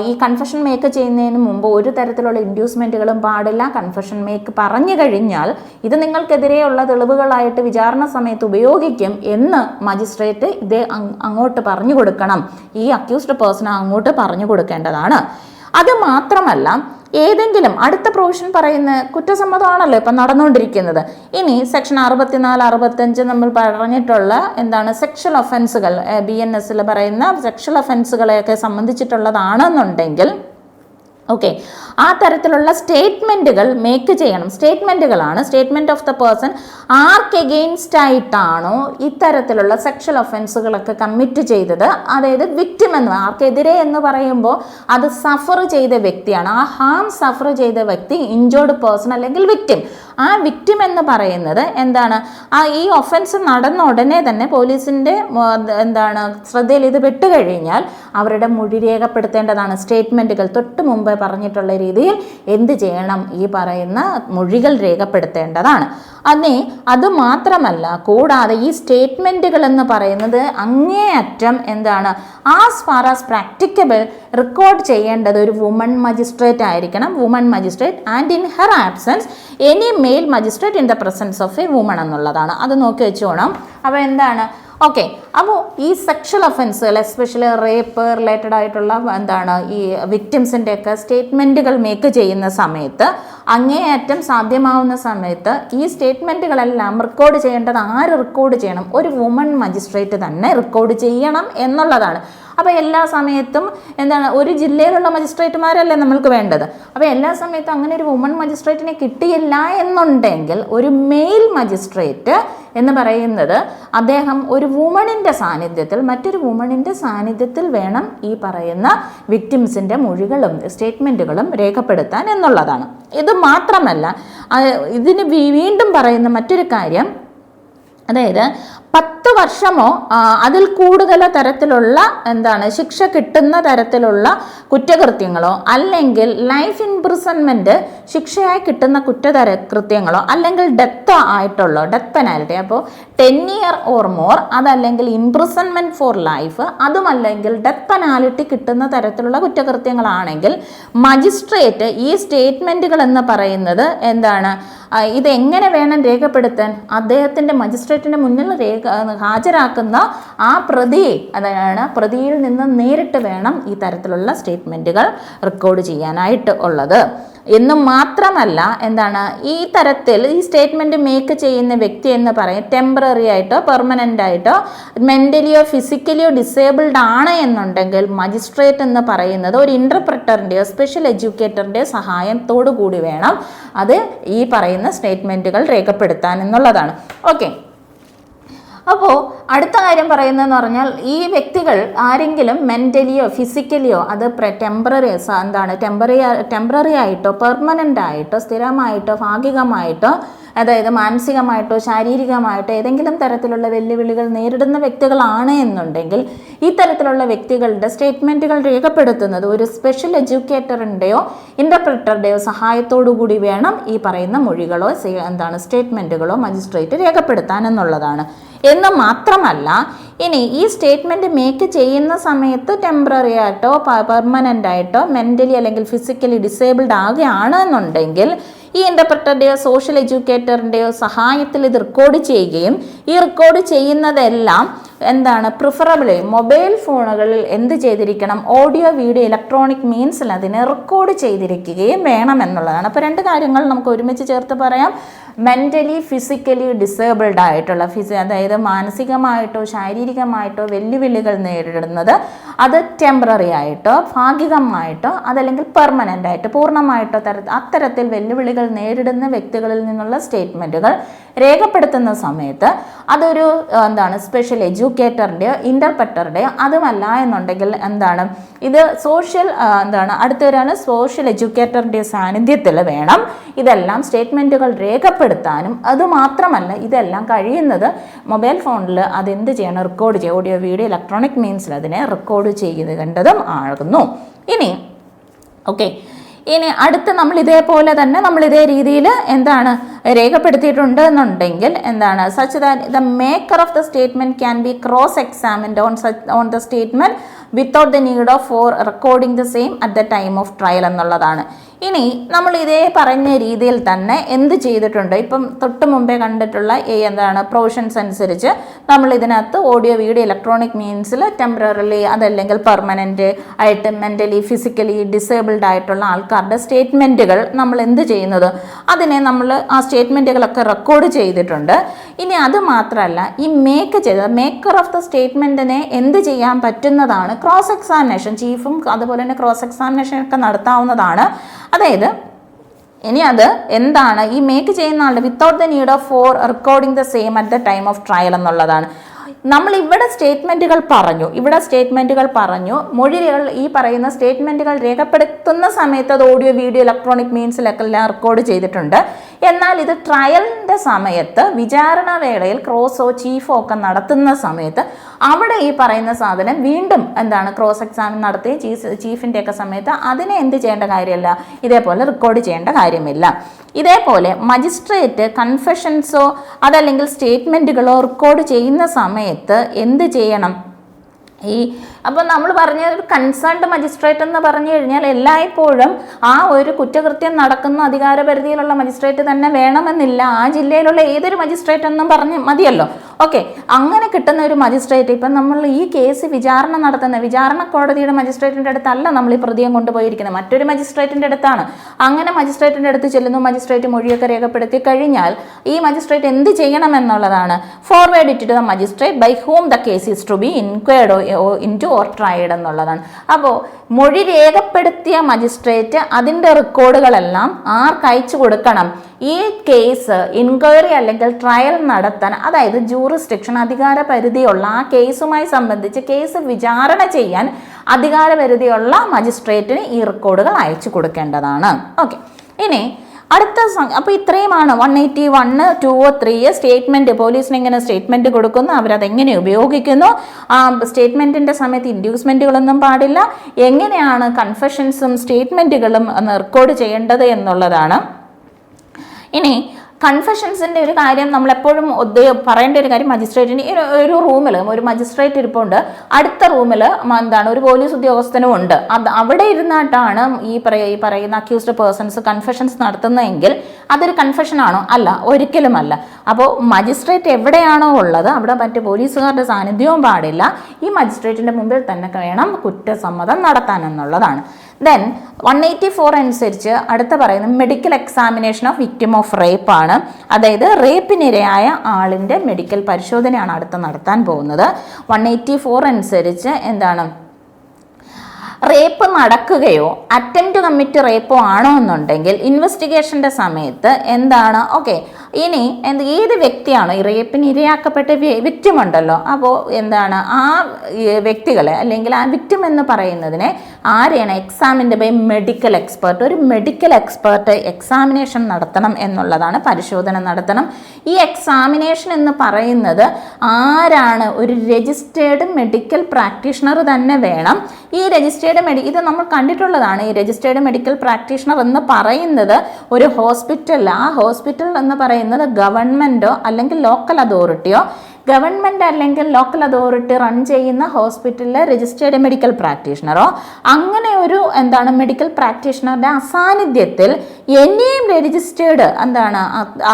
ഈ കൺഫെഷൻ മേക്ക് ചെയ്യുന്നതിന് മുമ്പ് ഒരു തരത്തിലുള്ള ഇൻഡ്യൂസ്മെൻറ്റുകളും പാടില്ല. കൺഫെഷൻ മേക്ക് പറഞ്ഞു കഴിഞ്ഞാൽ ഇത് നിങ്ങൾക്കെതിരെയുള്ള തെളിവുകളായിട്ട് വിചാരണ സമയത്ത് ഉപയോഗിക്കും എന്ന് മജിസ്ട്രേറ്റ് അങ്ങോട്ട് പറഞ്ഞു കൊടുക്കണം, ഈ അക്യൂസ്ഡ് പേഴ്സണെ അങ്ങോട്ട് പറഞ്ഞു കൊടുക്കേണ്ടതാണ്. അത് മാത്രമല്ല, ഏതെങ്കിലും അടുത്ത പ്രൊവിഷൻ പറയുന്ന കുറ്റസമ്മതമാണല്ലോ ഇപ്പം നടന്നുകൊണ്ടിരിക്കുന്നത്. ഇനി സെക്ഷൻ 64-65 നമ്മൾ പറഞ്ഞിട്ടുള്ള സെക്ഷൽ ഒഫൻസുകൾ, BNS പറയുന്ന സെക്ഷൽ ഒഫൻസുകളെയൊക്കെ സംബന്ധിച്ചിട്ടുള്ളതാണെന്നുണ്ടെങ്കിൽ ഓക്കെ, ആ തരത്തിലുള്ള സ്റ്റേറ്റ്മെൻറ്റുകൾ മേക്ക് ചെയ്യണം. Statement of the person arc against ആയിട്ടാണോ ഇത്തരത്തിലുള്ള സെക്ഷൽ ഒഫൻസുകളൊക്കെ കമ്മിറ്റ് ചെയ്തത്, അതായത് വിക്ടിം ആർക്കെതിരെ എന്ന് പറയുമ്പോൾ അത് സഫർ ചെയ്ത വ്യക്തിയാണ്, ആ ഹാം സഫർ ചെയ്ത വ്യക്തി ഇൻജേർഡ് പേഴ്സൺ അല്ലെങ്കിൽ വിക്ടിം. ആ വിക്ടിം എന്ന് പറയുന്നത് ഈ ഒഫൻസ് നടന്ന ഉടനെ തന്നെ പോലീസിൻ്റെ ശ്രദ്ധയിൽ ഇത് പെട്ടുകഴിഞ്ഞാൽ അവരുടെ മൊഴി രേഖപ്പെടുത്തേണ്ടതാണ്. സ്റ്റേറ്റ്മെൻറ്റുകൾ തൊട്ട് മുമ്പ് മുമ്പേ പറഞ്ഞിട്ടുള്ള രീതിയിൽ എന്ത് ചെയ്യണം, ഈ പറയുന്ന മൊഴികൾ രേഖപ്പെടുത്തേണ്ടതാണ്. അത് മാത്രമല്ല, കൂടാതെ ഈ സ്റ്റേറ്റ്മെൻറ്റുകൾ എന്ന് പറയുന്നത് അങ്ങേയറ്റം എന്താണ്, as far as practicable record ചെയ്യേണ്ടത് ഒരു വുമൺ മജിസ്ട്രേറ്റ് ആയിരിക്കണം. Woman magistrate and in her absence any male magistrate in the presence of a woman എന്നുള്ളതാണ്. അത് നോക്കി വെച്ചോണം. അപ്പോൾ എന്താണ്, ഓക്കെ. അപ്പോൾ ഈ സെക്ഷൽ ഒഫൻസുകൾ, എസ്പെഷ്യലി റേപ്പ് റിലേറ്റഡ് ആയിട്ടുള്ള എന്താണ് ഈ വിക്ടിംസിൻ്റെയൊക്കെ സ്റ്റേറ്റ്മെൻറ്റുകൾ മേക്ക് ചെയ്യുന്ന സമയത്ത്, അങ്ങേയറ്റം സാധ്യമാവുന്ന സമയത്ത് ഈ സ്റ്റേറ്റ്മെൻറ്റുകളെല്ലാം റെക്കോർഡ് ചെയ്യേണ്ടത് ആര് റെക്കോർഡ് ചെയ്യണം? ഒരു വുമൺ മജിസ്ട്രേറ്റ് തന്നെ റെക്കോർഡ് ചെയ്യണം എന്നുള്ളതാണ്. അപ്പോൾ എല്ലാ സമയത്തും എന്താണ്, ഒരു ജില്ലയിലുള്ള മജിസ്ട്രേറ്റുമാരല്ലേ നമ്മൾക്ക് വേണ്ടത്. അപ്പോൾ എല്ലാ സമയത്തും അങ്ങനെ ഒരു വുമൺ മജിസ്ട്രേറ്റിനെ കിട്ടിയില്ല എന്നുണ്ടെങ്കിൽ ഒരു മെയിൽ മജിസ്ട്രേറ്റ് എന്ന് പറയുന്നത് അദ്ദേഹം ഒരു വുമണിൻ്റെ സാന്നിധ്യത്തിൽ, മറ്റൊരു വുമണിൻ്റെ സാന്നിധ്യത്തിൽ വേണം ഈ പറയുന്ന വിക്ടിംസിൻ്റെ മൊഴികളും സ്റ്റേറ്റ്മെൻറ്റുകളും രേഖപ്പെടുത്താൻ എന്നുള്ളതാണ്. ഇത് മാത്രമല്ല, ഇതിന് വീണ്ടും പറയുന്ന മറ്റൊരു കാര്യം, അതായത് 10 വർഷമോ അതിൽ കൂടുതലോ തരത്തിലുള്ള എന്താണ് ശിക്ഷ കിട്ടുന്ന തരത്തിലുള്ള കുറ്റകൃത്യങ്ങളോ, അല്ലെങ്കിൽ ലൈഫ് ഇംപ്രിസൺമെൻറ്റ് ശിക്ഷയായി കിട്ടുന്ന കൃത്യങ്ങളോ, അല്ലെങ്കിൽ ഡെത്ത് പെനാൽറ്റി, അപ്പോൾ 10 years ഓർ മോർ, അതല്ലെങ്കിൽ ഇംപ്രിസൺമെൻറ്റ് ഫോർ ലൈഫ്, അതുമല്ലെങ്കിൽ ഡെത്ത് പെനാൽറ്റി കിട്ടുന്ന തരത്തിലുള്ള കുറ്റകൃത്യങ്ങളാണെങ്കിൽ മജിസ്ട്രേറ്റ് ഈ സ്റ്റേറ്റ്മെൻറ്റുകൾ എന്ന് പറയുന്നത് എന്താണ്, ഇതെങ്ങനെ വേണം രേഖപ്പെടുത്താൻ? അദ്ദേഹത്തിൻ്റെ മജിസ്ട്രേറ്റിൻ്റെ മുന്നിൽ ഹാജരാക്കുന്ന ആ പ്രതിയിൽ നിന്ന് നേരിട്ട് വേണം ഈ തരത്തിലുള്ള സ്റ്റേറ്റ്മെൻറ്റുകൾ റെക്കോർഡ് ചെയ്യാനായിട്ട് ഉള്ളത്. എന്നും മാത്രമല്ല, എന്താണ് ഈ തരത്തിൽ ഈ സ്റ്റേറ്റ്മെൻറ്റ് മേക്ക് ചെയ്യുന്ന വ്യക്തി എന്ന് പറയും ടെമ്പററി ആയിട്ടോ പെർമനൻ്റ് ആയിട്ടോ മെൻ്റലിയോ ഫിസിക്കലിയോ ഡിസേബിൾഡ് ആണ് എന്നുണ്ടെങ്കിൽ മജിസ്ട്രേറ്റ് എന്ന് പറയുന്നത് ഒരു ഇൻ്റർപ്രറ്ററിൻ്റെയോ സ്പെഷ്യൽ എഡ്യൂക്കേറ്ററിൻ്റെയോ സഹായത്തോടു കൂടി വേണം അത് ഈ പറയുന്ന സ്റ്റേറ്റ്മെൻറ്റുകൾ രേഖപ്പെടുത്താൻ എന്നുള്ളതാണ്. ഓക്കെ. അപ്പോൾ അടുത്ത കാര്യം പറയുന്നതെന്ന് പറഞ്ഞാൽ, ഈ വ്യക്തികൾ ആരെങ്കിലും മെൻ്റലിയോ ഫിസിക്കലിയോ അത് ടെമ്പററി ആയിട്ടോ പെർമനൻ്റ് ആയിട്ടോ സ്ഥിരമായിട്ടോ ഭാഗികമായിട്ടോ, അതായത് മാനസികമായിട്ടോ ശാരീരികമായിട്ടോ ഏതെങ്കിലും തരത്തിലുള്ള വെല്ലുവിളികൾ നേരിടുന്ന വ്യക്തികളാണ് എന്നുണ്ടെങ്കിൽ ഈ തരത്തിലുള്ള വ്യക്തികളുടെ സ്റ്റേറ്റ്മെൻറ്റുകൾ രേഖപ്പെടുത്തുന്നത് ഒരു സ്പെഷ്യൽ എഡ്യൂക്കേറ്ററിൻ്റെയോ ഇൻ്റർപ്രറ്ററുടെയോ സഹായത്തോടു കൂടി വേണം ഈ പറയുന്ന മൊഴികളോ സ്റ്റേറ്റ്മെൻറ്റുകളോ മജിസ്ട്രേറ്റ് രേഖപ്പെടുത്താൻ എന്നുള്ളതാണ്. എന്ന് മാത്രമല്ല, ഇനി ഈ സ്റ്റേറ്റ്മെൻറ്റ് മേക്ക് ചെയ്യുന്ന സമയത്ത് ടെമ്പററി ആയിട്ടോ പെർമനൻ്റ് ആയിട്ടോ മെൻ്റലി അല്ലെങ്കിൽ ഫിസിക്കലി ഡിസേബിൾഡ് ആകുകയാണ് എന്നുണ്ടെങ്കിൽ ഈ ഇൻ്റർപ്രറ്ററുടെയോ സോഷ്യൽ എഡ്യൂക്കേറ്ററിൻ്റെയോ സഹായത്തിൽ ഇത് റെക്കോർഡ് ചെയ്യുകയും ഈ റെക്കോർഡ് ചെയ്യുന്നതെല്ലാം പ്രിഫറബിളി മൊബൈൽ ഫോണുകളിൽ എന്ത് ചെയ്തിരിക്കണം, ഓഡിയോ വീഡിയോ ഇലക്ട്രോണിക് മീൻസിൽ അതിനെ റെക്കോർഡ് ചെയ്തിരിക്കുകയും വേണമെന്നുള്ളതാണ്. അപ്പോൾ 2 കാര്യങ്ങൾ നമുക്ക് ഒരുമിച്ച് ചേർത്ത് പറയാം. മെൻ്റലി ഫിസിക്കലി ഡിസേബിൾഡ് ആയിട്ടുള്ള അതായത് മാനസികമായിട്ടോ ശാരീരികമായിട്ടോ വെല്ലുവിളികൾ നേരിടുന്നത് അത് ടെമ്പററി ആയിട്ടോ ഭാഗികമായിട്ടോ അതല്ലെങ്കിൽ പെർമനൻ്റ് ആയിട്ടോ പൂർണ്ണമായിട്ടോ അത്തരത്തിൽ വെല്ലുവിളികൾ നേരിടുന്ന വ്യക്തികളിൽ നിന്നുള്ള സ്റ്റേറ്റ്മെൻറ്റുകൾ രേഖപ്പെടുത്തുന്ന സമയത്ത് അതൊരു സ്പെഷ്യൽ എഡ്യൂക്കേറ്ററിൻ്റെയോ ഇൻ്റർപ്രറ്ററുടെയോ അതുമല്ല എന്നുണ്ടെങ്കിൽ ഇത് അടുത്തൊരാൾ സോഷ്യൽ എഡ്യൂക്കേറ്ററിൻ്റെയോ സാന്നിധ്യത്തിൽ വേണം ഇതെല്ലാം സ്റ്റേറ്റ്മെൻറ്റുകൾ രേഖപ്പെടുത്താനും. അതുമാത്രമല്ല, ഇതെല്ലാം കഴിയുന്നത് മൊബൈൽ ഫോണിൽ അതെന്ത് ചെയ്യണം, റെക്കോർഡ് ചെയ്യുക, ഓഡിയോ വീഡിയോ ഇലക്ട്രോണിക് മീൻസിൽ അതിനെ റെക്കോർഡ് ചെയ്യുന്നതും ആകുന്നു. ഇനി അടുത്ത് നമ്മൾ ഇതേപോലെ തന്നെ ഇതേ രീതിയിൽ രേഖപ്പെടുത്തിയിട്ടുണ്ട് എന്നുണ്ടെങ്കിൽ such that the maker of the statement can be cross examined on the statement without the need of four recording the same at the time of trial എന്നുള്ളതാണ്. ഇനി നമ്മൾ ഇതേ പറഞ്ഞ രീതിയിൽ തന്നെ എന്ത് ചെയ്തിട്ടുണ്ട്, ഇപ്പം തൊട്ട് മുമ്പേ കണ്ടിട്ടുള്ള പ്രൊവിഷൻസ് അനുസരിച്ച് നമ്മൾ ഇതിനകത്ത് ഓഡിയോ വീഡിയോ ഇലക്ട്രോണിക് മീൻസിൽ ടെമ്പററിലി അതല്ലെങ്കിൽ പെർമനൻ്റ് ആയിട്ട് മെൻ്റലി ഫിസിക്കലി ഡിസേബിൾഡ് ആയിട്ടുള്ള ആൾക്കാരുടെ സ്റ്റേറ്റ്മെൻറ്റുകൾ നമ്മൾ എന്ത് ചെയ്യുന്നത്, അതിനെ നമ്മൾ ആ സ്റ്റേറ്റ്മെൻറ്റുകളൊക്കെ റെക്കോർഡ് ചെയ്തിട്ടുണ്ട്. ഇനി അത് മാത്രമല്ല, ഈ മേക്കർ ഓഫ് ദ സ്റ്റേറ്റ്മെൻറ്റിനെ എന്ത് ചെയ്യാൻ പറ്റുന്നതാണ് ക്രോസ് എക്സാമിനേഷൻ. ചീഫും അതുപോലെ തന്നെ ക്രോസ് എക്സാമിനേഷൻ ഒക്കെ നടത്താവുന്നതാണ്. അതായത് ഇനി അത് ഈ മേക്ക് ചെയ്യുന്ന ആളുടെ without the need of four recording the same at the time of trial എന്നുള്ളതാണ്. നമ്മൾ ഇവിടെ സ്റ്റേറ്റ്മെൻറ്റുകൾ പറഞ്ഞു മൊഴികൾ ഈ പറയുന്ന സ്റ്റേറ്റ്മെൻറ്റുകൾ രേഖപ്പെടുത്തുന്ന സമയത്ത് അത് ഓഡിയോ വീഡിയോ ഇലക്ട്രോണിക് മീൻസിലൊക്കെ എല്ലാം റെക്കോർഡ് ചെയ്തിട്ടുണ്ട്. എന്നാൽ ഇത് ട്രയലിൻ്റെ സമയത്ത് വിചാരണ വേളയിൽ ക്രോസോ ചീഫോ ഒക്കെ നടത്തുന്ന സമയത്ത് അവിടെ ഈ പറയുന്ന സാധനം വീണ്ടും എന്താണ് ക്രോസ് എക്സാമിൻ നടത്തി ചീഫിൻ്റെ ഒക്കെ സമയത്ത് അതിനെ എന്ത് ചെയ്യേണ്ട കാര്യമില്ല, ഇതേപോലെ റെക്കോർഡ് ചെയ്യേണ്ട കാര്യമില്ല. ഇതേപോലെ മജിസ്ട്രേറ്റ് കൺഫെഷൻസോ അതല്ലെങ്കിൽ സ്റ്റേറ്റ്മെൻറ്റുകളോ റെക്കോർഡ് ചെയ്യുന്ന സമയത്ത് എന്ത് ചെയ്യണം? അപ്പോൾ നമ്മൾ പറഞ്ഞ ഒരു കൺസേൺഡ് മജിസ്ട്രേറ്റ് എന്ന് പറഞ്ഞു കഴിഞ്ഞാൽ എല്ലായ്പ്പോഴും ആ ഒരു കുറ്റകൃത്യം നടക്കുന്ന അധികാരപരിധിയിലുള്ള മജിസ്ട്രേറ്റ് തന്നെ വേണമെന്നില്ല. ആ ജില്ലയിലുള്ള ഏതൊരു മജിസ്ട്രേറ്റ് എന്നും പറഞ്ഞ് മതിയല്ലോ. ഓക്കെ, അങ്ങനെ കിട്ടുന്ന ഒരു മജിസ്ട്രേറ്റ്, ഇപ്പം നമ്മൾ ഈ കേസ് വിചാരണ നടത്തുന്ന വിചാരണ കോടതിയുടെ മജിസ്ട്രേറ്റിൻ്റെ അടുത്തല്ല നമ്മൾ ഈ പ്രതിയെ കൊണ്ടുപോയിരിക്കുന്നത്, മറ്റൊരു മജിസ്ട്രേറ്റിൻ്റെ അടുത്താണ്. അങ്ങനെ മജിസ്ട്രേറ്റിൻ്റെ അടുത്ത് ചെല്ലുന്നു, മജിസ്ട്രേറ്റ് മൊഴിയൊക്കെ രേഖപ്പെടുത്തി കഴിഞ്ഞാൽ ഈ മജിസ്ട്രേറ്റ് എന്ത് ചെയ്യണമെന്നുള്ളതാണ്. Forward it to the magistrate by whom the case is to be inquired into or tried എന്നുള്ളതാണ്. അപ്പോൾ മൊഴി രേഖപ്പെടുത്തിയ മജിസ്ട്രേറ്റ് അതിൻ്റെ റെക്കോർഡുകളെല്ലാം ആർക്ക് അയച്ചു കൊടുക്കണം? ഈ കേസ് ഇൻക്വയറി അല്ലെങ്കിൽ ട്രയൽ നടത്താൻ, അതായത് ജൂറിസ്ഡിക്ഷൻ അധികാര പരിധിയുള്ള ആ കേസുമായി സംബന്ധിച്ച് കേസ് വിചാരണ ചെയ്യാൻ അധികാര പരിധിയുള്ള മജിസ്ട്രേറ്റിന് ഈ റെക്കോർഡുകൾ അയച്ചു കൊടുക്കേണ്ടതാണ്. ഓക്കെ, ഇനി അടുത്ത അപ്പോൾ ഇത്രയുമാണ് 181, 2, 3 സ്റ്റേറ്റ്മെൻറ്റ്. പോലീസിന് ഇങ്ങനെ സ്റ്റേറ്റ്മെൻറ്റ് കൊടുക്കുന്നു, അവരതെങ്ങനെ ഉപയോഗിക്കുന്നു, ആ സ്റ്റേറ്റ്മെൻറ്റിൻ്റെ സമയത്ത് ഇൻഡ്യൂസ്മെൻറ്റുകളൊന്നും പാടില്ല, എങ്ങനെയാണ് കൺഫെഷൻസും സ്റ്റേറ്റ്മെൻറ്റുകളും റെക്കോർഡ് ചെയ്യേണ്ടത് എന്നുള്ളതാണ്. ഇനി കൺഫെഷൻസിൻ്റെ ഒരു കാര്യം നമ്മളെപ്പോഴും പറയേണ്ട ഒരു കാര്യം, മജിസ്ട്രേറ്റിന് ഒരു റൂമിൽ ഒരു മജിസ്ട്രേറ്റ് ഇരിപ്പുണ്ട്, അടുത്ത റൂമിൽ എന്താണ് ഒരു പോലീസ് ഉദ്യോഗസ്ഥനും ഉണ്ട്. അവിടെ ഇരുന്നിട്ടാണ് ഈ പറയുന്ന അക്യൂസ്ഡ് പേഴ്സൺസ് കൺഫെഷൻസ് നടത്തുന്നതെങ്കിൽ അതൊരു കൺഫെഷനാണോ? അല്ല, ഒരിക്കലുമല്ല. അപ്പോൾ മജിസ്ട്രേറ്റ് എവിടെയാണോ ഉള്ളത് അവിടെ മറ്റ് പോലീസുകാരുടെ സാന്നിധ്യവും പാടില്ല. ഈ മജിസ്ട്രേറ്റിൻ്റെ മുമ്പിൽ തന്നെ വേണം കുറ്റസമ്മതം നടത്താനെന്നുള്ളതാണ്. ദെൻ 184 അനുസരിച്ച് അടുത്ത പറയുന്നത് medical examination of victim of rape ആണ്. അതായത് റേപ്പിനിരയായ ആളിൻ്റെ മെഡിക്കൽ പരിശോധനയാണ് അടുത്ത് നടത്താൻ പോകുന്നത്. 184 അനുസരിച്ച് എന്താണ്, റേപ്പ് നടക്കുകയോ അറ്റംപ്റ്റ് കമ്മിറ്റ് റേപ്പോ ആണോ എന്നുണ്ടെങ്കിൽ ഇൻവെസ്റ്റിഗേഷൻ്റെ സമയത്ത് എന്താണ്, ഓക്കെ, ഇനി ഏത് വ്യക്തിയാണോ ഈ റേപ്പിന് ഇരയാക്കപ്പെട്ട വിക്ടിം ഉണ്ടല്ലോ, അപ്പോൾ എന്താണ് ആ വ്യക്തികളെ അല്ലെങ്കിൽ ആ വിക്ടിം എന്ന് പറയുന്നതിനെ ആരെയാണ് എക്സാമിൻ്റെ ബൈ മെഡിക്കൽ എക്സ്പേർട്ട്, ഒരു മെഡിക്കൽ എക്സ്പേർട്ട് എക്സാമിനേഷൻ നടത്തണം എന്നുള്ളതാണ്, പരിശോധന നടത്തണം. ഈ എക്സാമിനേഷൻ എന്ന് പറയുന്നത് ആരാണ്? ഒരു രജിസ്റ്റേർഡ് മെഡിക്കൽ പ്രാക്ടീഷണർ തന്നെ വേണം. ഈ രജിസ്റ്റേർഡ് ഇത് നമ്മൾ കണ്ടിട്ടുള്ളതാണ്. ഈ രജിസ്റ്റേർഡ് മെഡിക്കൽ പ്രാക്ടീഷണർ എന്ന് പറയുന്നത് ഒരു ഹോസ്പിറ്റൽ, ആ ഹോസ്പിറ്റൽ എന്ന് പറയുന്നത് ഗവൺമെൻറ്റോ അല്ലെങ്കിൽ ലോക്കൽ അതോറിറ്റിയോ, ഗവൺമെൻറ് അല്ലെങ്കിൽ ലോക്കൽ അതോറിറ്റി റൺ ചെയ്യുന്ന ഹോസ്പിറ്റലിലെ രജിസ്റ്റേർഡ് മെഡിക്കൽ പ്രാക്ടീഷണറോ, അങ്ങനെ ഒരു എന്താണ് മെഡിക്കൽ പ്രാക്ടീഷണറുടെ അസാന്നിധ്യത്തിൽ ഇനിയും രജിസ്റ്റേർഡ് എന്താണ്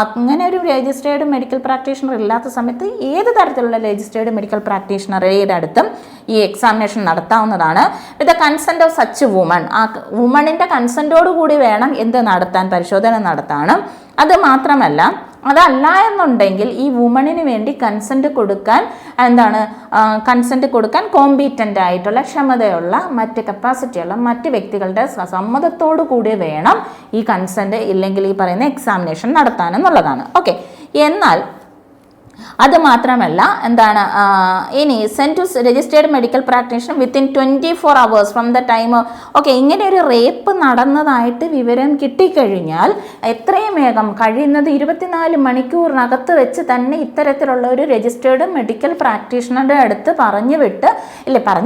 അങ്ങനെ ഒരു രജിസ്റ്റേർഡ് മെഡിക്കൽ പ്രാക്ടീഷണർ ഇല്ലാത്ത സമയത്ത് ഏത് തരത്തിലുള്ള രജിസ്റ്റേർഡ് മെഡിക്കൽ പ്രാക്ടീഷണറുടെ അടുത്തും ഈ എക്സാമിനേഷൻ നടത്താവുന്നതാണ്. With the consent of such woman, ആ വുമണിൻ്റെ കൺസെൻറ്റോടു കൂടി വേണം എന്ത് നടത്താൻ, പരിശോധന നടത്താനും. അത് മാത്രമല്ല, അതല്ല എന്നുണ്ടെങ്കിൽ ഈ വുമണിന് വേണ്ടി കൺസെൻറ്റ് കൊടുക്കാൻ കോമ്പീറ്റൻ്റ് ആയിട്ടുള്ള ക്ഷമതയുള്ള മറ്റ് കപ്പാസിറ്റിയുള്ള മറ്റ് വ്യക്തികളുടെ സമ്മതത്തോടു കൂടി വേണം ഈ കൺസെൻറ്റ് ഇല്ലെങ്കിൽ ഈ പറയുന്ന എക്സാമിനേഷൻ നടത്താനെന്നുള്ളതാണ്. ഓക്കെ, എന്നാൽ അത് മാത്രമല്ല എന്താണ്, ഇനി send to registered medical practitioner within 24 hours from the time. Okay, ഇങ്ങനെ ഒരു റേപ്പ് നടന്നതായിട്ട് വിവരം കിട്ടിക്കഴിഞ്ഞാൽ എത്രയും വേഗം കഴിയുന്നത് 24 മണിക്കൂറിനകത്ത് വെച്ച് തന്നെ ഇത്തരത്തിലുള്ള ഒരു രജിസ്റ്റേർഡ് മെഡിക്കൽ പ്രാക്ടീഷണറുടെ അടുത്ത് പറഞ്ഞു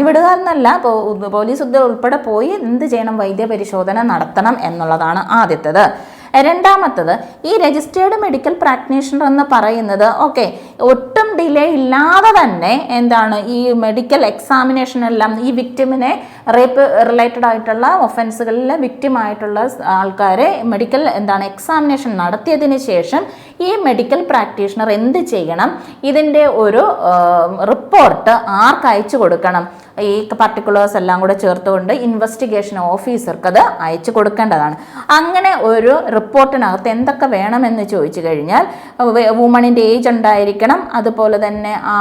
വിടുക എന്നല്ല, പോലീസ് ഉൾപ്പെടെ പോയി എന്ത് ചെയ്യണം, വൈദ്യപരിശോധന നടത്തണം എന്നുള്ളതാണ് ആദ്യത്തേത്. രണ്ടാമത്തത്, ഈ രജിസ്റ്റേർഡ് മെഡിക്കൽ പ്രാക്ടീഷണർ എന്ന് പറയുന്നത് ഓക്കെ ഒട്ടും ഡിലേ ഇല്ലാതെ തന്നെ എന്താണ് ഈ മെഡിക്കൽ എക്സാമിനേഷനെല്ലാം ഈ വിക്ടിമിനെ റേപ്പ് റിലേറ്റഡ് ആയിട്ടുള്ള ഒഫൻസുകളിലെ വിക്ടിമായിട്ടുള്ള ആൾക്കാരെ മെഡിക്കൽ എക്സാമിനേഷൻ നടത്തിയതിന് ശേഷം ഈ മെഡിക്കൽ പ്രാക്ടീഷണർ എന്ത് ചെയ്യണം, ഇതിൻ്റെ ഒരു റിപ്പോർട്ട് ആർക്ക് അയച്ചു കൊടുക്കണം, ഈ പർട്ടിക്കുലേഴ്സ് എല്ലാം കൂടെ ചേർത്തുകൊണ്ട് ഇൻവെസ്റ്റിഗേഷൻ ഓഫീസർക്ക് അത് അയച്ചു കൊടുക്കേണ്ടതാണ്. അങ്ങനെ ഒരു റിപ്പോർട്ടിനകത്ത് എന്തൊക്കെ വേണമെന്ന് ചോദിച്ചു കഴിഞ്ഞാൽ വുമണിൻ്റെ ഏജ് ഉണ്ടായിരിക്കണം, അതുപോലെ തന്നെ ആ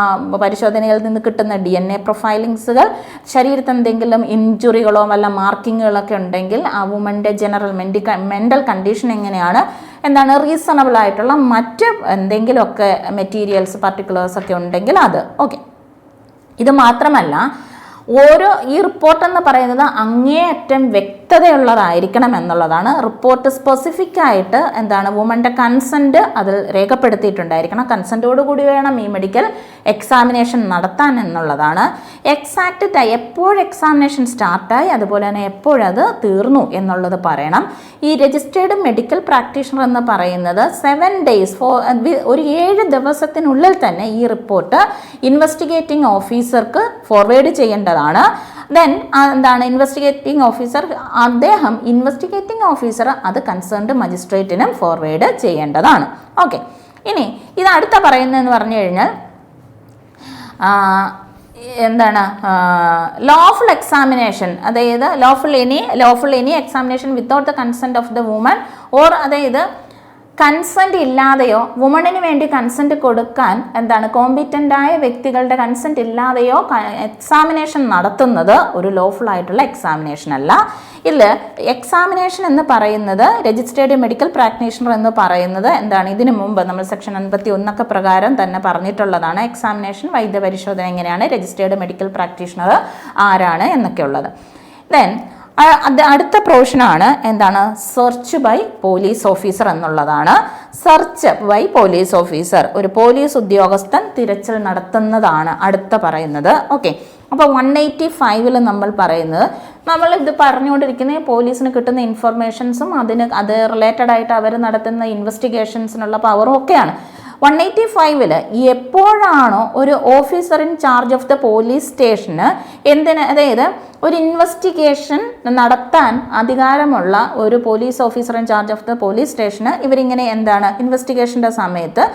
പരിശോധനയിൽ നിന്ന് കിട്ടുന്ന DNA പ്രൊഫൈലിങ്സുകൾ, ശരീരത്തിൽ എന്തെങ്കിലും ഇഞ്ചുറികളോ വല്ല മാർക്കിങ്ങുകളൊക്കെ ഉണ്ടെങ്കിൽ ആ വുമണിൻ്റെ ജനറൽ മെൻ്റൽ കണ്ടീഷൻ എങ്ങനെയാണ്, റീസണബിൾ ആയിട്ടുള്ള മറ്റ് എന്തെങ്കിലുമൊക്കെ മെറ്റീരിയൽസ് പർട്ടിക്കുലേഴ്സൊക്കെ ഉണ്ടെങ്കിൽ അത്. ഓക്കെ, ഇത് മാത്രമല്ല ഈ റിപ്പോർട്ട് എന്ന് പറയുന്നത് അങ്ങേയറ്റം വ്യക്തമായിട്ട് വ്യക്തതയുള്ളതായിരിക്കണം എന്നുള്ളതാണ്. റിപ്പോർട്ട് സ്പെസിഫിക് ആയിട്ട് എന്താണ് വുമൻ്റെ കൺസെൻറ്റ് അതിൽ രേഖപ്പെടുത്തിയിട്ടുണ്ടായിരിക്കണം. കൺസെൻറ്റോടുകൂടി വേണം ഈ മെഡിക്കൽ എക്സാമിനേഷൻ നടത്താൻ എന്നുള്ളതാണ്. എക്സാക്റ്റ് എപ്പോഴും എക്സാമിനേഷൻ സ്റ്റാർട്ടായി അതുപോലെ തന്നെ എപ്പോഴത് തീർന്നു എന്നുള്ളത് പറയണം. ഈ രജിസ്റ്റേർഡ് മെഡിക്കൽ പ്രാക്ടീഷണർ എന്ന് പറയുന്നത് 7 days ഒരു 7 ദിവസത്തിനുള്ളിൽ തന്നെ ഈ റിപ്പോർട്ട് ഇൻവെസ്റ്റിഗേറ്റിംഗ് ഓഫീസർക്ക് ഫോർവേഡ് ചെയ്യേണ്ടതാണ്. ദെൻ എന്താണ് ഇൻവെസ്റ്റിഗേറ്റിംഗ് ഓഫീസർ അത് കൺസേൺഡ് മജിസ്ട്രേറ്റിനും ഫോർവേഡ് ചെയ്യേണ്ടതാണ്. ഓക്കെ, ഇനി ഇത് അടുത്ത പറയുന്നതെന്ന് പറഞ്ഞു കഴിഞ്ഞാൽ എന്താണ് ലോഫുൾ എക്സാമിനേഷൻ, അതായത് lawful any examination without the consent of the woman or അതായത് കൺസെൻറ്റ് ഇല്ലാതെയോ വുമണിന് വേണ്ടി കൺസെൻറ്റ് കൊടുക്കാൻ എന്താണ് കോമ്പിറ്റൻ്റായ വ്യക്തികളുടെ കൺസെൻറ്റ് ഇല്ലാതെയോ എക്സാമിനേഷൻ നടത്തുന്നത് ഒരു ലോഫുൾ ആയിട്ടുള്ള എക്സാമിനേഷൻ അല്ല. ഇതിൽ എക്സാമിനേഷൻ എന്ന് പറയുന്നത് രജിസ്റ്റേർഡ് മെഡിക്കൽ പ്രാക്ടീഷണർ എന്ന് പറയുന്നത് എന്താണ് ഇതിനു മുമ്പ് നമ്മൾ സെക്ഷൻ 51 പ്രകാരം തന്നെ പറഞ്ഞിട്ടുള്ളതാണ്. എക്സാമിനേഷൻ വൈദ്യപരിശോധന എങ്ങനെയാണ്, രജിസ്റ്റേർഡ് മെഡിക്കൽ പ്രാക്ടീഷണർ ആരാണ് എന്നൊക്കെയുള്ളത്. ദെൻ അടുത്ത പ്രൊവിഷനാണ് എന്താണ് സെർച്ച് ബൈ പോലീസ് ഓഫീസർ എന്നുള്ളതാണ്. സെർച്ച് ബൈ പോലീസ് ഓഫീസർ, ഒരു പോലീസ് ഉദ്യോഗസ്ഥൻ തിരച്ചിൽ നടത്തുന്നതാണ് അടുത്ത പറയുന്നത്. ഓക്കെ, അപ്പോൾ 185 നമ്മൾ പറയുന്നത് ഇത് പറഞ്ഞുകൊണ്ടിരിക്കുന്ന പോലീസിന് കിട്ടുന്ന ഇൻഫർമേഷൻസും അത് റിലേറ്റഡ് ആയിട്ട് അവർ നടത്തുന്ന ഇൻവെസ്റ്റിഗേഷൻസിനുള്ള പവറും ഒക്കെയാണ്. 185 എപ്പോഴാണോ ഒരു officer in charge of the police സ്റ്റേഷന് അതായത് ഒരു ഇൻവെസ്റ്റിഗേഷൻ നടത്താൻ അധികാരമുള്ള ഒരു police officer in charge of the police സ്റ്റേഷന് ഇവരിങ്ങനെ എന്താണ് ഇൻവെസ്റ്റിഗേഷൻ്റെ സമയത്ത്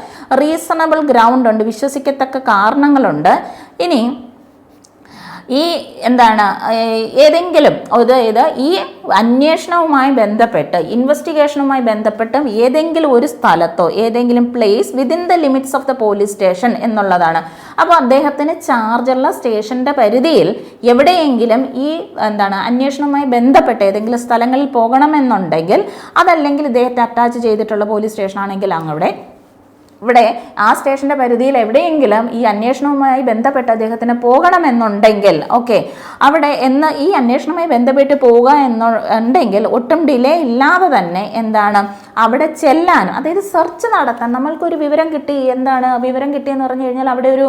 റീസണബിൾ ഗ്രൗണ്ട് ഉണ്ട്, വിശ്വസിക്കത്തക്ക കാരണങ്ങളുണ്ട്. ഇനി ഈ എന്താണ് ഏതെങ്കിലും അതായത് ഈ അന്വേഷണവുമായി ബന്ധപ്പെട്ട് ഇൻവെസ്റ്റിഗേഷനുമായി ബന്ധപ്പെട്ട് ഏതെങ്കിലും ഒരു സ്ഥലത്തോ ഏതെങ്കിലും place within the limits of the police station എന്നുള്ളതാണ്. അപ്പോൾ അദ്ദേഹത്തിന് ചാർജുള്ള സ്റ്റേഷൻ്റെ പരിധിയിൽ എവിടെയെങ്കിലും ഈ എന്താണ് അന്വേഷണവുമായി ബന്ധപ്പെട്ട് ഏതെങ്കിലും സ്ഥലങ്ങളിൽ പോകണമെന്നുണ്ടെങ്കിൽ അതല്ലെങ്കിൽ ഇദ്ദേഹത്തെ അറ്റാച്ച് ചെയ്തിട്ടുള്ള പോലീസ് സ്റ്റേഷൻ ആണെങ്കിൽ ഇവിടെ ആ സ്റ്റേഷൻ്റെ പരിധിയിൽ എവിടെയെങ്കിലും ഈ അന്വേഷണവുമായി ബന്ധപ്പെട്ട് അദ്ദേഹത്തിന് പോകണമെന്നുണ്ടെങ്കിൽ അവിടെ ഈ അന്വേഷണവുമായി ബന്ധപ്പെട്ട് പോവുക എന്നുണ്ടെങ്കിൽ ഒട്ടും ഡിലേ ഇല്ലാതെ തന്നെ എന്താണ് അവിടെ ചെല്ലാനും അതായത് സെർച്ച് നടത്താൻ നമ്മൾക്കൊരു വിവരം കിട്ടിയെന്ന് പറഞ്ഞു കഴിഞ്ഞാൽ അവിടെ ഒരു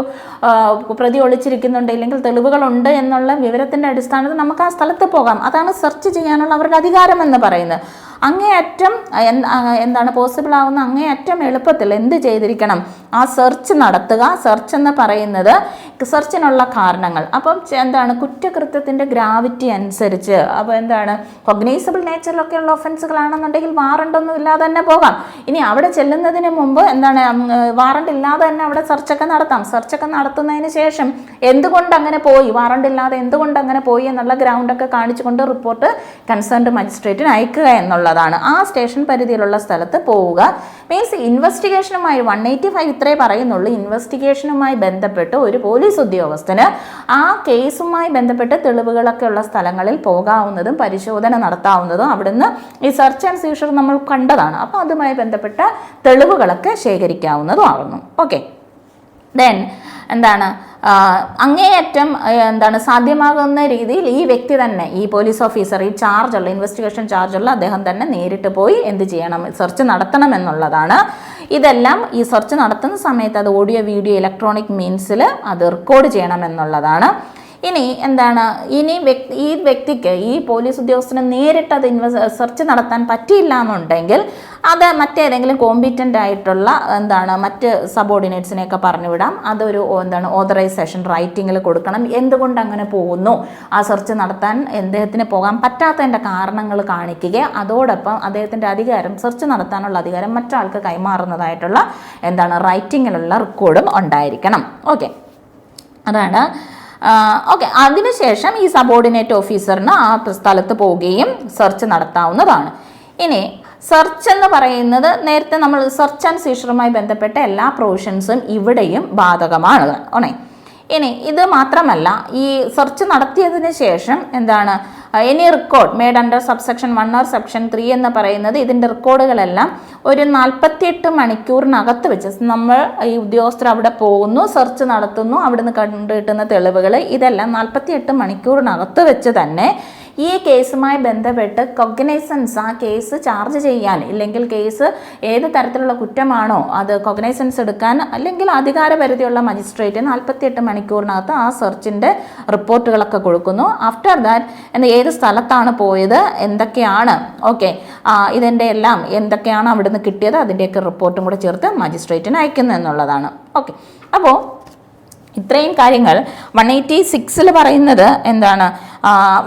പ്രതി ഒളിച്ചിരിക്കുന്നുണ്ട് ഇല്ലെങ്കിൽ തെളിവുകളുണ്ട് എന്നുള്ള വിവരത്തിൻ്റെ അടിസ്ഥാനത്തിൽ നമുക്ക് ആ സ്ഥലത്ത് പോകാം. അതാണ് സെർച്ച് ചെയ്യാനുള്ള അവരുടെ അധികാരം എന്ന് പറയുന്നത്. അങ്ങേയറ്റം എന്താണ് പോസിബിൾ ആവുന്ന അങ്ങേയറ്റം എളുപ്പത്തിൽ എന്ത് ചെയ്തിരിക്കണം, ആ സെർച്ച് നടത്തുക. സെർച്ച് എന്ന് പറയുന്നത് സെർച്ചിനുള്ള കാരണങ്ങൾ അപ്പം എന്താണ് കുറ്റകൃത്യത്തിൻ്റെ ഗ്രാവിറ്റി അനുസരിച്ച് അപ്പോൾ എന്താണ് കൊഗ്നൈസബിൾ നേച്ചറിലൊക്കെയുള്ള ഒഫൻസുകളാണെന്നുണ്ടെങ്കിൽ വാറണ്ടൊന്നും ഇല്ലാതെ തന്നെ പോകാം. ഇനി അവിടെ ചെല്ലുന്നതിന് മുമ്പ് എന്താണ് വാറണ്ട് ഇല്ലാതെ തന്നെ അവിടെ സെർച്ചൊക്കെ നടത്താം. സെർച്ചൊക്കെ നടത്തുന്നതിന് ശേഷം എന്തുകൊണ്ട് അങ്ങനെ പോയി, വാറണ്ട് ഇല്ലാതെ എന്തുകൊണ്ട് അങ്ങനെ പോയി എന്നുള്ള ഗ്രൗണ്ടൊക്കെ കാണിച്ചുകൊണ്ട് റിപ്പോർട്ട് കൺസേൺഡ് മജിസ്ട്രേറ്റിന് അയക്കുക എന്നുള്ളതാണ്. ആ സ്റ്റേഷൻ പരിധിയിലുള്ള സ്ഥലത്ത് പോവുക. മീൻസ് ഇൻവെസ്റ്റിഗേഷനുമായി 185 ഇത്രേ പറയുന്നുള്ളൂ. ഇൻവെസ്റ്റിഗേഷനുമായി ബന്ധപ്പെട്ട് ഒരു പോലീസ് ഉദ്യോഗസ്ഥന് ആ കേസുമായി ബന്ധപ്പെട്ട് തെളിവുകളൊക്കെ ഉള്ള സ്ഥലങ്ങളിൽ പോകാവുന്നതും പരിശോധന നടത്താവുന്നതും അവിടുന്ന് ഈ സെർച്ച് ആൻഡ് സീഷർ നമ്മൾ കണ്ടതാണ്. അപ്പോൾ അതുമായി ബന്ധപ്പെട്ട തെളിവുകളൊക്കെ ശേഖരിക്കാവുന്നതും ആവുന്നു. ഓക്കെ, ദെൻ എന്താണ് അങ്ങേയറ്റം സാധ്യമാകുന്ന രീതിയിൽ ഈ വ്യക്തി തന്നെ ഈ പോലീസ് ഓഫീസർ ഈ ഇൻവെസ്റ്റിഗേഷൻ ചാർജുള്ള അദ്ദേഹം തന്നെ നേരിട്ട് പോയി എന്ത് ചെയ്യണം, സെർച്ച് നടത്തണം എന്നുള്ളതാണ്. ഇതെല്ലാം ഈ സെർച്ച് നടത്തുന്ന സമയത്ത് അത് ഓഡിയോ വീഡിയോ ഇലക്ട്രോണിക് മീൻസിൽ അത് റെക്കോർഡ് ചെയ്യണം എന്നുള്ളതാണ്. ഇനി ഈ വ്യക്തിക്ക് ഈ പോലീസ് ഉദ്യോഗസ്ഥന് നേരിട്ട് അത് സെർച്ച് നടത്താൻ പറ്റിയില്ല എന്നുണ്ടെങ്കിൽ അത് മറ്റേതെങ്കിലും കോമ്പിറ്റൻ്റ് ആയിട്ടുള്ള മറ്റ് സബോർഡിനേറ്റ്സിനെയൊക്കെ പറഞ്ഞുവിടാം. അതൊരു ഓതറൈസേഷൻ റൈറ്റിങ്ങിൽ കൊടുക്കണം. എന്തുകൊണ്ട് അങ്ങനെ പോകുന്നു, ആ സെർച്ച് നടത്താൻ അദ്ദേഹത്തിന് പോകാൻ പറ്റാത്തതിൻ്റെ കാരണങ്ങൾ കാണിക്കുക. അതോടൊപ്പം അദ്ദേഹത്തിൻ്റെ അധികാരം സെർച്ച് നടത്താനുള്ള അധികാരം മറ്റൊരാൾക്ക് കൈമാറുന്നതായിട്ടുള്ള റൈറ്റിങ്ങിലുള്ള റെക്കോർഡും ഉണ്ടായിരിക്കണം. അതാണ്. അതിനുശേഷം ഈ സബോർഡിനേറ്റ് ഓഫീസറിന് ആ സ്ഥലത്ത് പോവുകയും സെർച്ച് നടത്താവുന്നതാണ്. ഇനി സെർച്ച് എന്ന് പറയുന്നത് നേരത്തെ നമ്മൾ സെർച്ച് ആൻഡ് സീഷറുമായി ബന്ധപ്പെട്ട എല്ലാ പ്രൊവിഷൻസും ഇവിടെയും ബാധകമാണ്. ഇനി ഇത് മാത്രമല്ല, ഈ സെർച്ച് നടത്തിയതിന് ശേഷം any record made under subsection 1 or section 3 എന്ന് പറയുന്നത് ഇതിൻ്റെ റെക്കോർഡുകളെല്ലാം ഒരു 48 മണിക്കൂറിനകത്ത് വെച്ച് നമ്മൾ ഈ ഉദ്യോഗസ്ഥർ അവിടെ പോകുന്നു, സെർച്ച് നടത്തുന്നു, അവിടുന്ന് കണ്ടു കിട്ടുന്ന തെളിവുകൾ ഇതെല്ലാം 48 മണിക്കൂറിനകത്ത് വെച്ച് തന്നെ ഈ കേസുമായി ബന്ധപ്പെട്ട് കൊഗ്നൈസൻസ്, ആ കേസ് ചാർജ് ചെയ്യാൻ, ഇല്ലെങ്കിൽ കേസ് ഏത് തരത്തിലുള്ള കുറ്റമാണോ അത് കൊഗ്നൈസൻസ് എടുക്കാൻ അല്ലെങ്കിൽ അധികാരപരിധിയുള്ള മജിസ്ട്രേറ്റ് 48 മണിക്കൂറിനകത്ത് ആ സെർച്ചിൻ്റെ റിപ്പോർട്ടുകളൊക്കെ കൊടുക്കുന്നു. ആഫ്റ്റർ ദാറ്റ് ഏത് സ്ഥലത്താണ് പോയത്, എന്തൊക്കെയാണ് ഇതിൻ്റെ എല്ലാം എന്തൊക്കെയാണ് അവിടുന്ന് കിട്ടിയത്, അതിൻ്റെയൊക്കെ റിപ്പോർട്ടും കൂടെ ചേർത്ത് മജിസ്ട്രേറ്റിന് അയക്കുന്നു എന്നുള്ളതാണ്. അപ്പോൾ ഇത്രയും കാര്യങ്ങൾ 186 പറയുന്നത് എന്താണ്,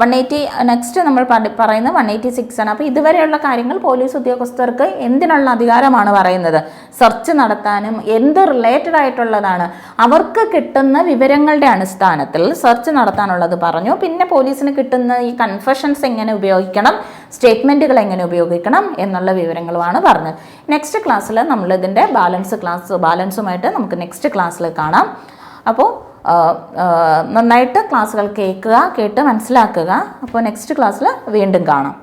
180 നെക്സ്റ്റ് നമ്മൾ പറയുന്നത് 186 ആണ്. അപ്പോൾ ഇതുവരെയുള്ള കാര്യങ്ങൾ പോലീസ് ഉദ്യോഗസ്ഥർക്ക് എന്തിനുള്ള അധികാരമാണ് പറയുന്നത്, സെർച്ച് നടത്താനും എന്ത് റിലേറ്റഡ് ആയിട്ടുള്ളതാണ് അവർക്ക് കിട്ടുന്ന വിവരങ്ങളുടെ അടിസ്ഥാനത്തിൽ സെർച്ച് നടത്താനുള്ളത് പറഞ്ഞു. പിന്നെ പോലീസിന് കിട്ടുന്ന ഈ കൺഫെഷൻസ് എങ്ങനെ ഉപയോഗിക്കണം, സ്റ്റേറ്റ്മെൻറ്റുകൾ എങ്ങനെ ഉപയോഗിക്കണം എന്നുള്ള വിവരങ്ങളുമാണ് പറഞ്ഞത്. നെക്സ്റ്റ് ക്ലാസ്സിൽ നമ്മളിതിൻ്റെ ബാലൻസുമായിട്ട് നമുക്ക് നെക്സ്റ്റ് ക്ലാസ്സിൽ കാണാം. അപ്പോൾ നന്നായിട്ട് ക്ലാസ്സുകൾ കേട്ട് മനസ്സിലാക്കുക. അപ്പോൾ നെക്സ്റ്റ് ക്ലാസ്സിൽ വീണ്ടും കാണാം.